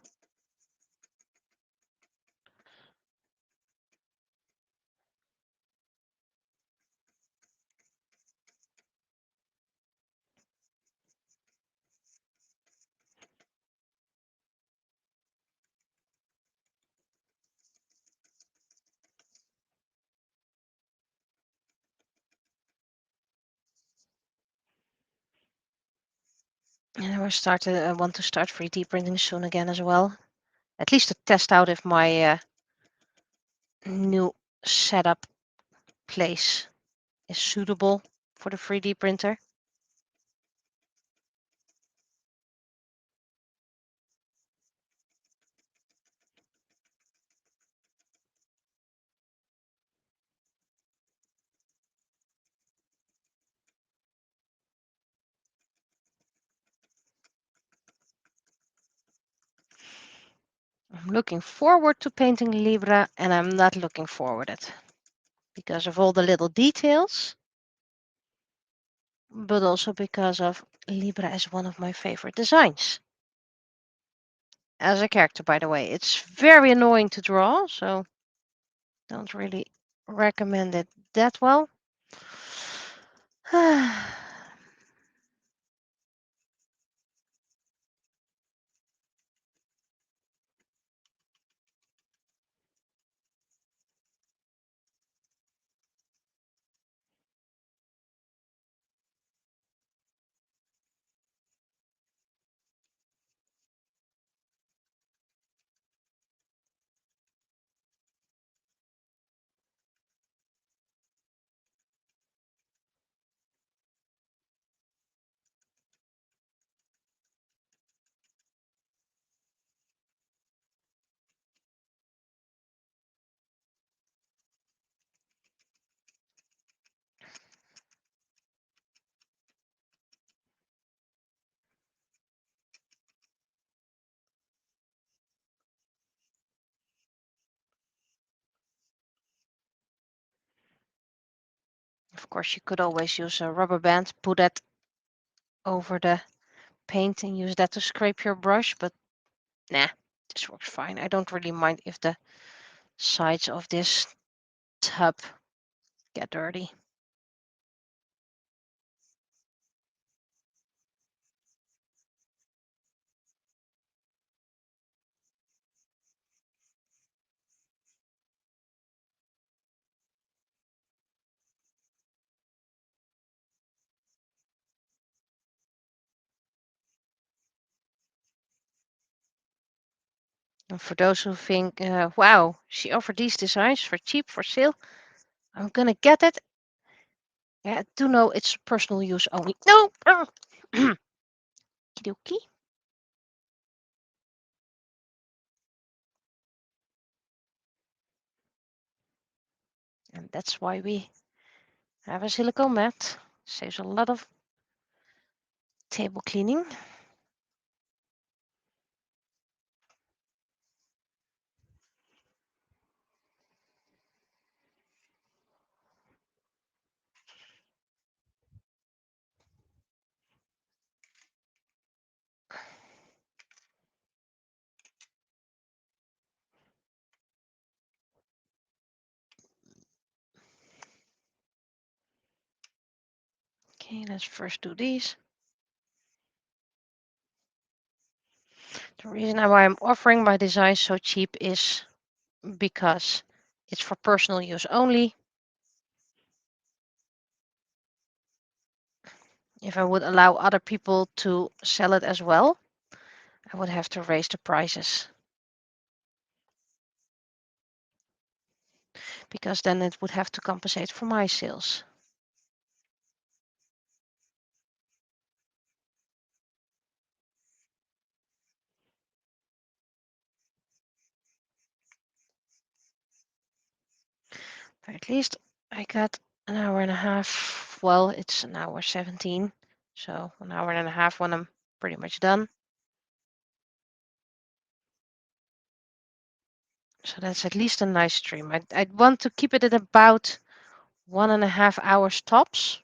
And I want to start 3D printing soon again as well. At least to test out if my new setup place is suitable for the 3D printer. I'm looking forward to painting Libra, and I'm not looking forward it because of all the little details, but also because of Libra is one of my favorite designs. As a character, by the way, it's very annoying to draw, so don't really recommend it that well. Of course, you could always use a rubber band, put that over the paint and use that to scrape your brush, but nah, this works fine. I don't really mind if the sides of this tub get dirty. And for those who think, wow, she offered these designs for cheap for sale, I'm gonna get it. Yeah, do know it's personal use only. No! Kidoki. And that's why we have a silicone mat. Saves a lot of table cleaning. Okay, let's first do these. The reason why I'm offering my design so cheap is because it's for personal use only. If I would allow other people to sell it as well, I would have to raise the prices, because then it would have to compensate for my sales. But at least I got an hour and a half. Well, it's an hour 17, so an hour and a half when I'm pretty much done. So that's at least a nice stream. I'd want to keep it at about 1.5 hours tops,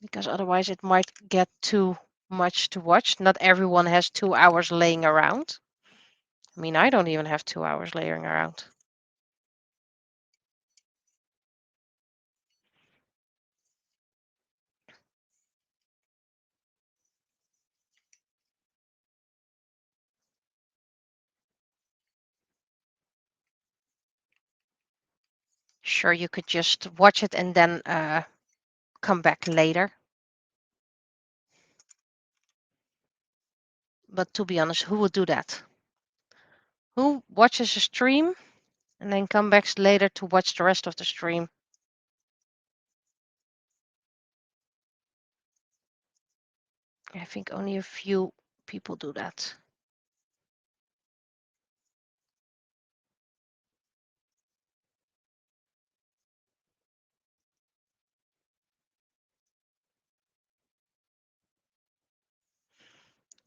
because otherwise it might get too much to watch. Not everyone has 2 hours laying around. I mean, I don't even have 2 hours laying around. Sure, you could just watch it and then come back later. But to be honest, who would do that? Who watches a stream and then come back later to watch the rest of the stream? I think only a few people do that.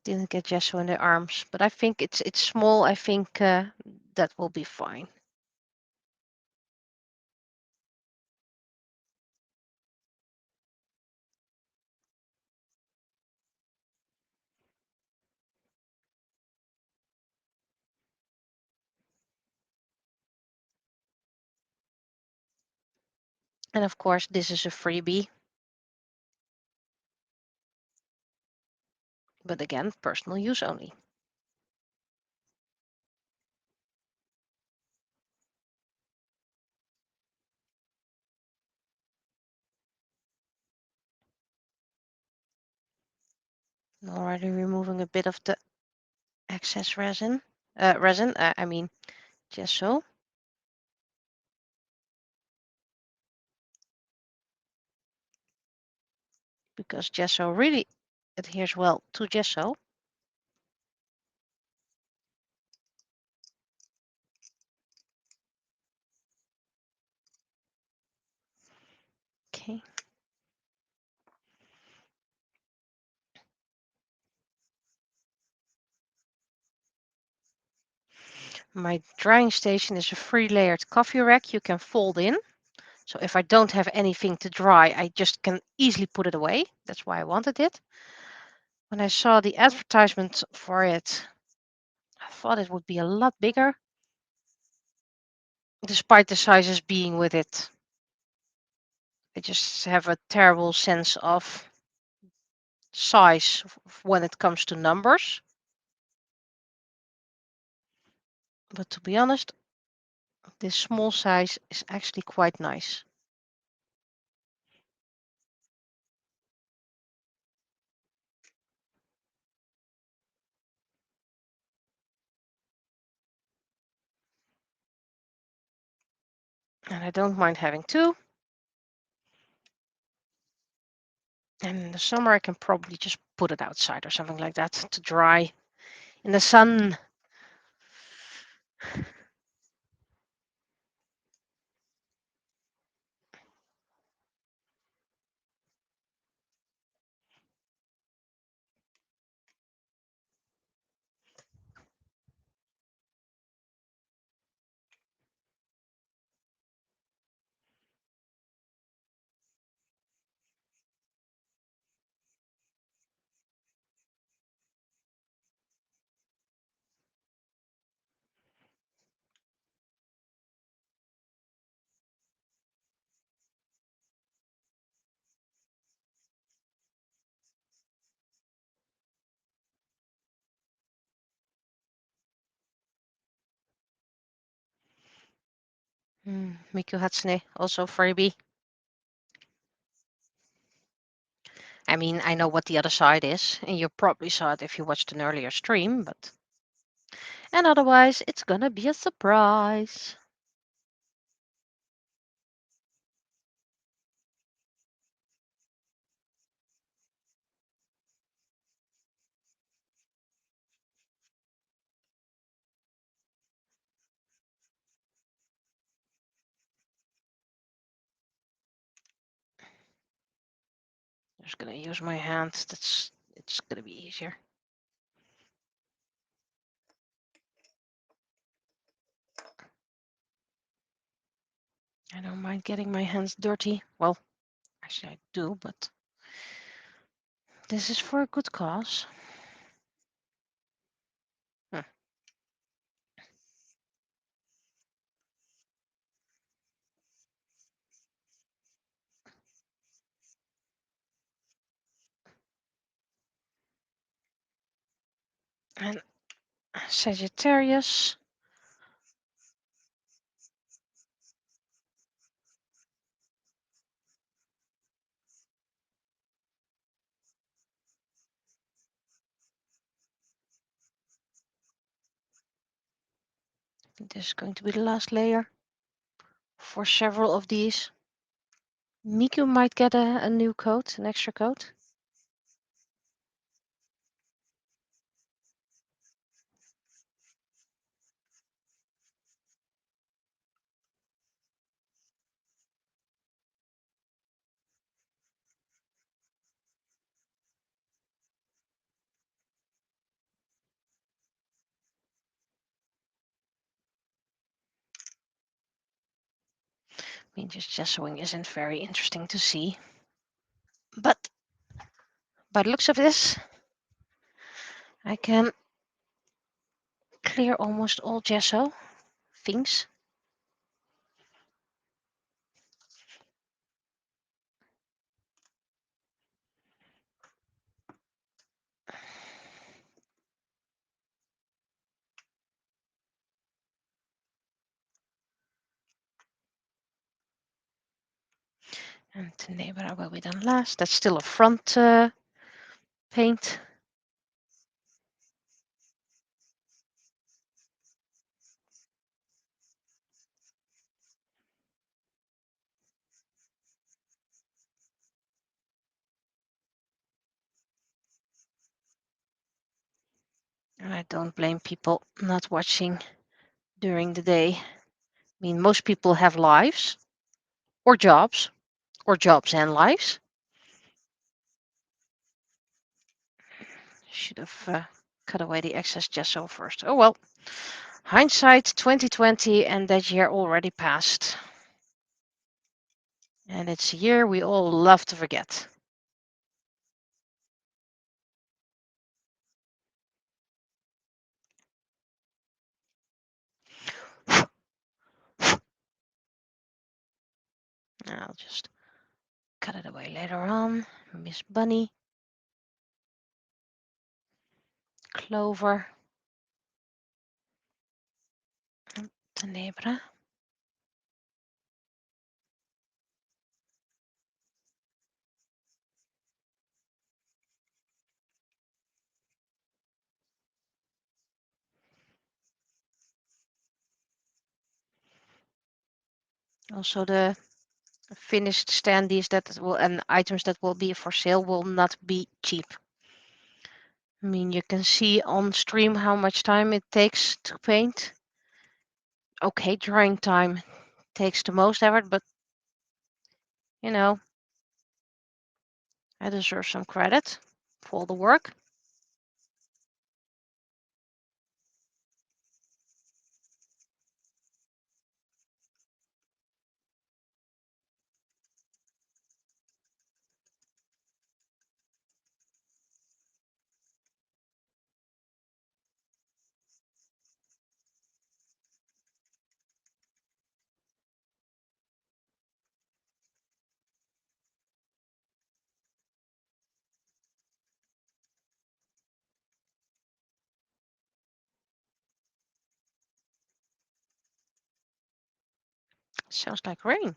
Didn't get Jesso in the arms, but I think it's small. I think that will be fine. And of course, this is a freebie. But again, personal use only. I'm already removing a bit of the excess resin. I mean gesso. Because gesso really adheres well to gesso. Okay. My drying station is a 3-layered coffee rack you can fold in. So if I don't have anything to dry, I just can easily put it away. That's why I wanted it. When I saw the advertisement for it, I thought it would be a lot bigger, despite the sizes being with it. I just have a terrible sense of size when it comes to numbers. But to be honest, this small size is actually quite nice. And I don't mind having two. And in the summer, I can probably just put it outside or something like that to dry in the sun. Miku Hatsune, also freebie. I mean, I know what the other side is, and you probably saw it if you watched an earlier stream, but. And otherwise, it's gonna be a surprise. I'm just gonna use my hand. It's gonna be easier. I don't mind getting my hands dirty. Well, actually I do, but this is for a good cause. Hmm. And Sagittarius. This is going to be the last layer for several of these. Miku might get a new coat, an extra coat. I mean, just gessoing isn't very interesting to see. But by the looks of this, I can clear almost all gesso things. And the neighbor will be done last. That's still a front paint. And I don't blame people not watching during the day. I mean, most people have lives or jobs and lives. Should have cut away the excess gesso first. Oh well, hindsight 2020, and that year already passed. And it's a year we all love to forget. I'll just cut it away later on. Miss Bunny, Clover, Tenebra. Also the finished standees that will and items that will be for sale will not be cheap. I mean, you can see on stream how much time it takes to paint. Okay, drying time takes the most effort, but you know, I deserve some credit for all the work. Sounds like rain.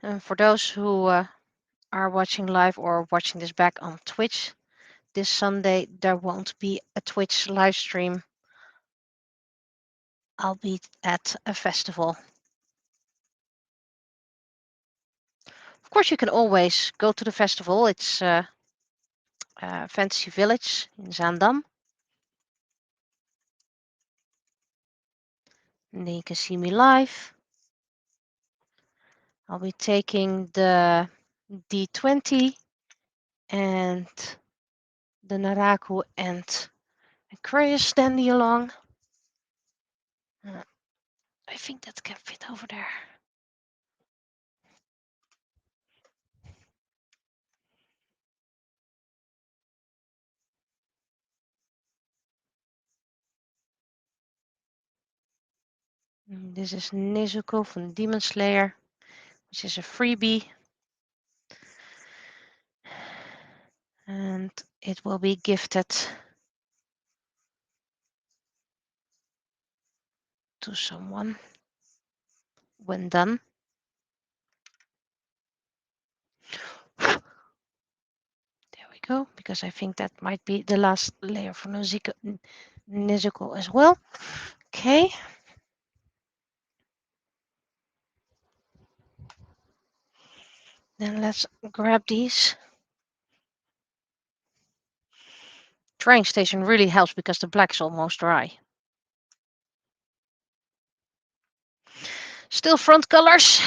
And for those who are watching live or watching this back on Twitch, this Sunday there won't be a Twitch live stream. I'll be at a festival. Of course, you can always go to the festival. It's Fantasy Village in Zaandam. And then you can see me live. I'll be taking the D20 and the Naraku and Aquarius standing along. I think that can fit over there. This is Nezuko from Demon Slayer, which is a freebie. And it will be gifted to someone when done. There we go, because I think that might be the last layer for Nezuko as well. Okay. Then let's grab these. Drying station really helps because the black's almost dry. Still front colors.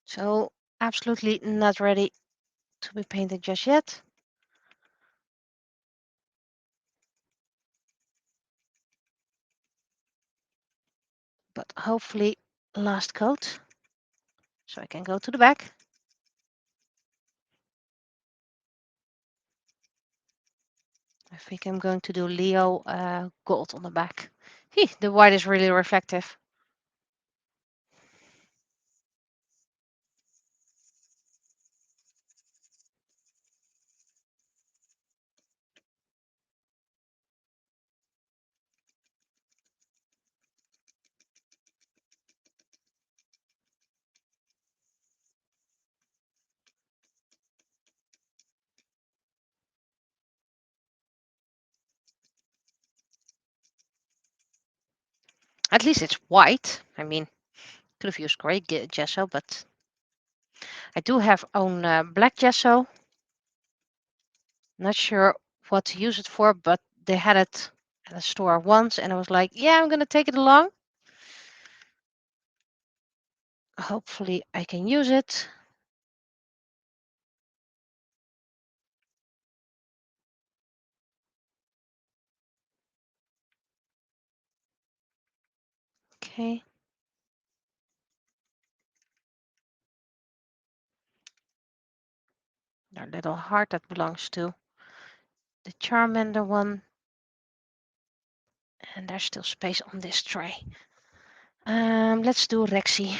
So absolutely not ready to be painted just yet. But hopefully last coat. So I can go to the back. I think I'm going to do Leo gold on the back. The white is really reflective. At least it's white. I mean, could have used gray gesso, but I do have own black gesso. Not sure what to use it for, but they had it at a store once, and I was like, yeah, I'm going to take it along. Hopefully I can use it. Okay. Our little heart that belongs to the Charmander one. And there's still space on this tray. Let's do Rexy.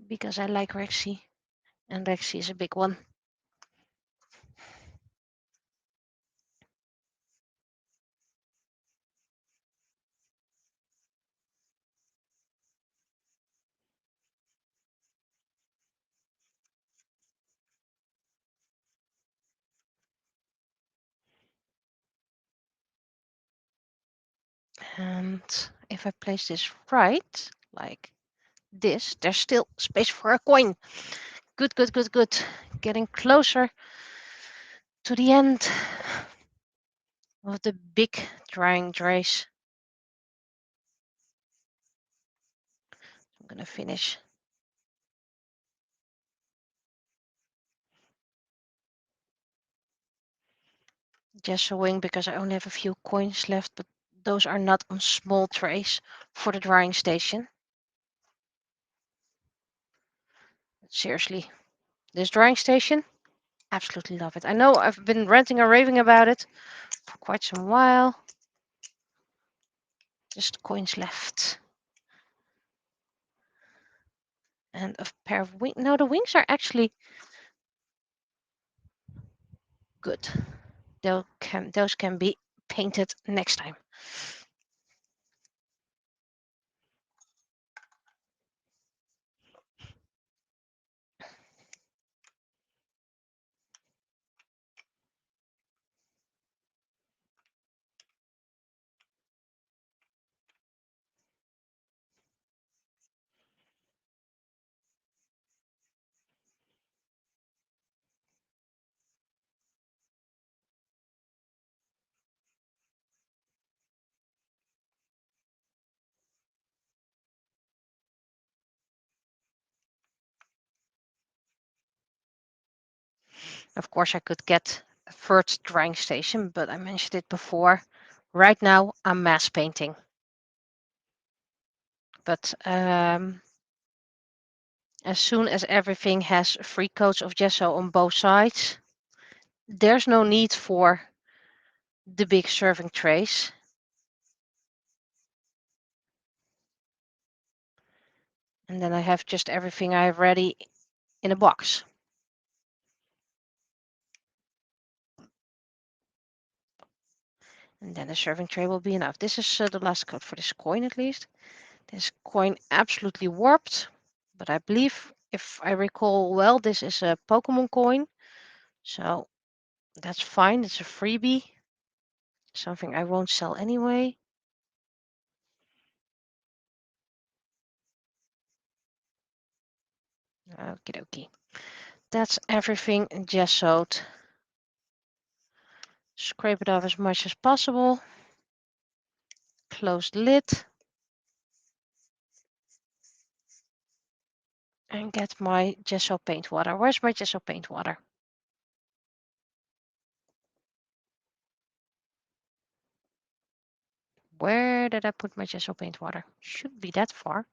Because I like Rexy. And Rexy is a big one. And if I place this right, like this, there's still space for a coin. Good, good, good, good. Getting closer to the end of the big drying trays. I'm gonna finish gessoing because I only have a few coins left, but those are not on small trays for the drying station. Seriously, this drying station, absolutely love it. I know I've been ranting or raving about it for quite some while. Just coins left. And a pair of wings. No, the wings are actually good. those can be painted next time. Of course, I could get a third drying station, but I mentioned it before. Right now, I'm mass painting. But as soon as everything has 3 coats of gesso on both sides, there's no need for the big serving trays. And then I have just everything I have ready in a box. And then the serving tray will be enough. This is the last coat for this coin at least. This coin absolutely warped, but I believe, if I recall well, this is a Pokemon coin. So that's fine. It's a freebie. Something I won't sell anyway. Okie dokie. That's everything gessoed. Scrape it off as much as possible. Close the lid. And get my gesso paint water. Where's my gesso paint water? Where did I put my gesso paint water? Shouldn't be that far.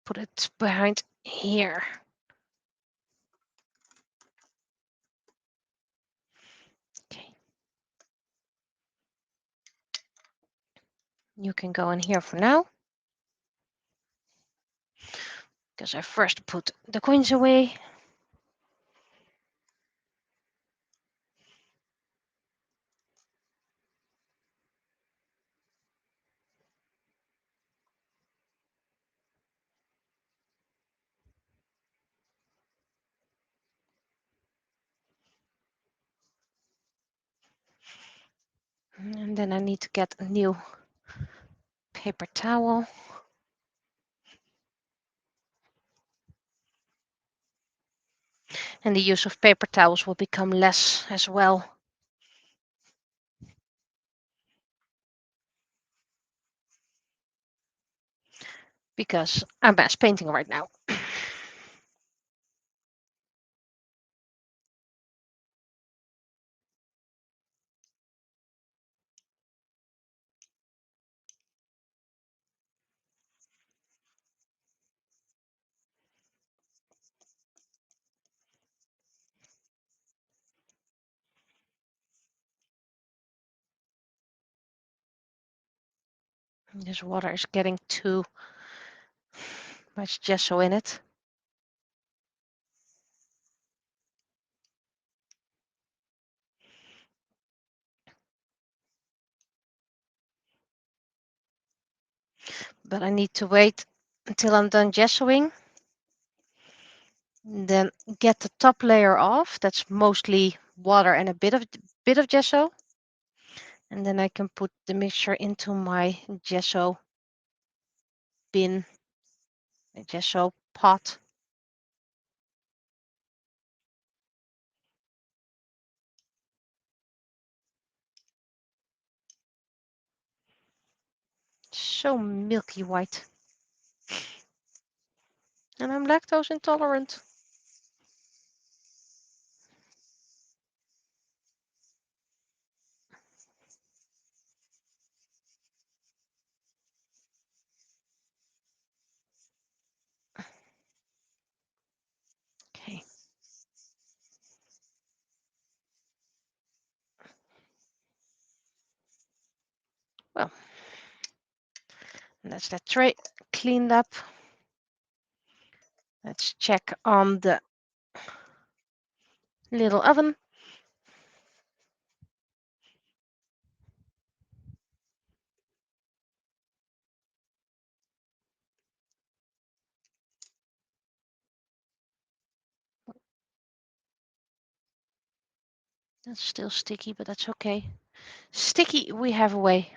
Put it behind here. Okay. You can go in here for now. Because I first put the coins away. And then I need to get a new paper towel. And the use of paper towels will become less as well. Because I'm mass painting right now. This water is getting too much gesso in it. But I need to wait until I'm done gessoing. Then get the top layer off. That's mostly water and a bit of gesso. And then I can put the mixture into my gesso bin, a gesso pot. So milky white. And I'm lactose intolerant. Okay. Well, and that's that tray cleaned up. Let's check on the little oven. That's still sticky, but that's okay. Sticky, we have a way.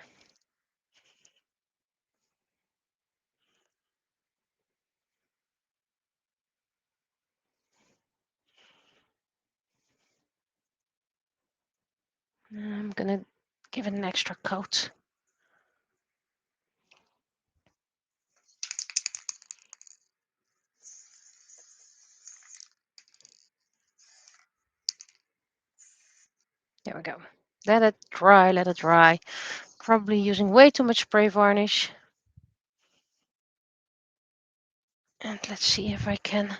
I'm gonna give it an extra coat. There we go. Let it dry, let it dry. Probably using way too much spray varnish. And let's see if I can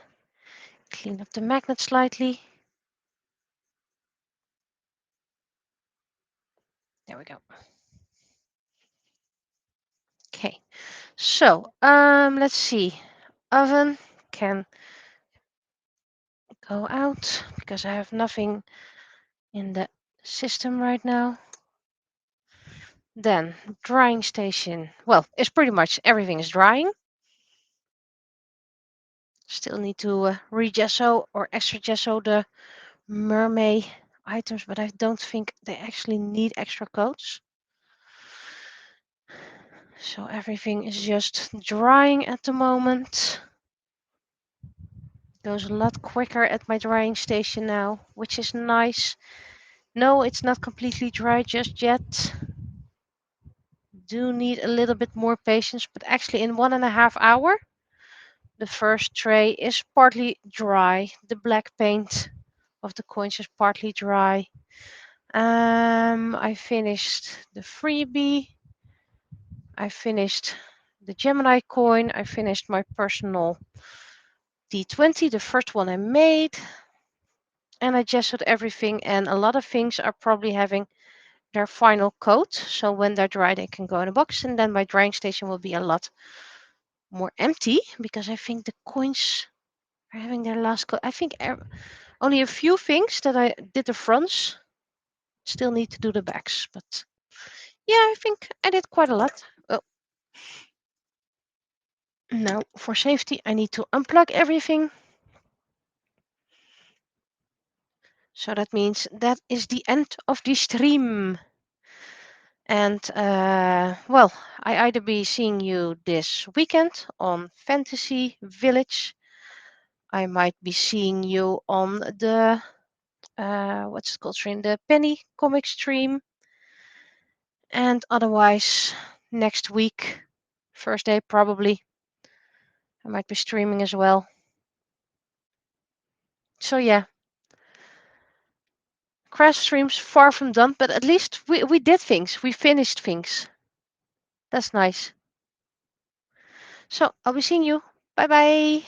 clean up the magnet slightly. There we go. Okay, so let's see. Oven can go out because I have nothing in the system right now. Then drying station. Well, it's pretty much everything is drying. Still need to re-gesso or extra gesso the mermaid items, but I don't think they actually need extra coats. So everything is just drying at the moment. Goes a lot quicker at my drying station now, which is nice. No, it's not completely dry just yet. Do need a little bit more patience, but actually in 1.5 hours, the first tray is partly dry. The black paint of the coins is partly dry. I finished the freebie. I finished the Gemini coin. I finished my personal D20, the first one I made. And I gessoed everything, and a lot of things are probably having their final coat. So when they're dry, they can go in a box, and then my drying station will be a lot more empty because I think the coins are having their last coat. I think only a few things that I did the fronts. Still need to do the backs, but yeah, I think I did quite a lot. Oh, now for safety, I need to unplug everything. So that means that is the end of the stream. And well, I either be seeing you this weekend on Fantasy Village. I might be seeing you on the what's it called stream, the Penny comic stream. And otherwise, next week, first day probably, I might be streaming as well. So yeah, crash streams far from done, but at least we did things. We finished things. That's nice. So I'll be seeing you. Bye bye.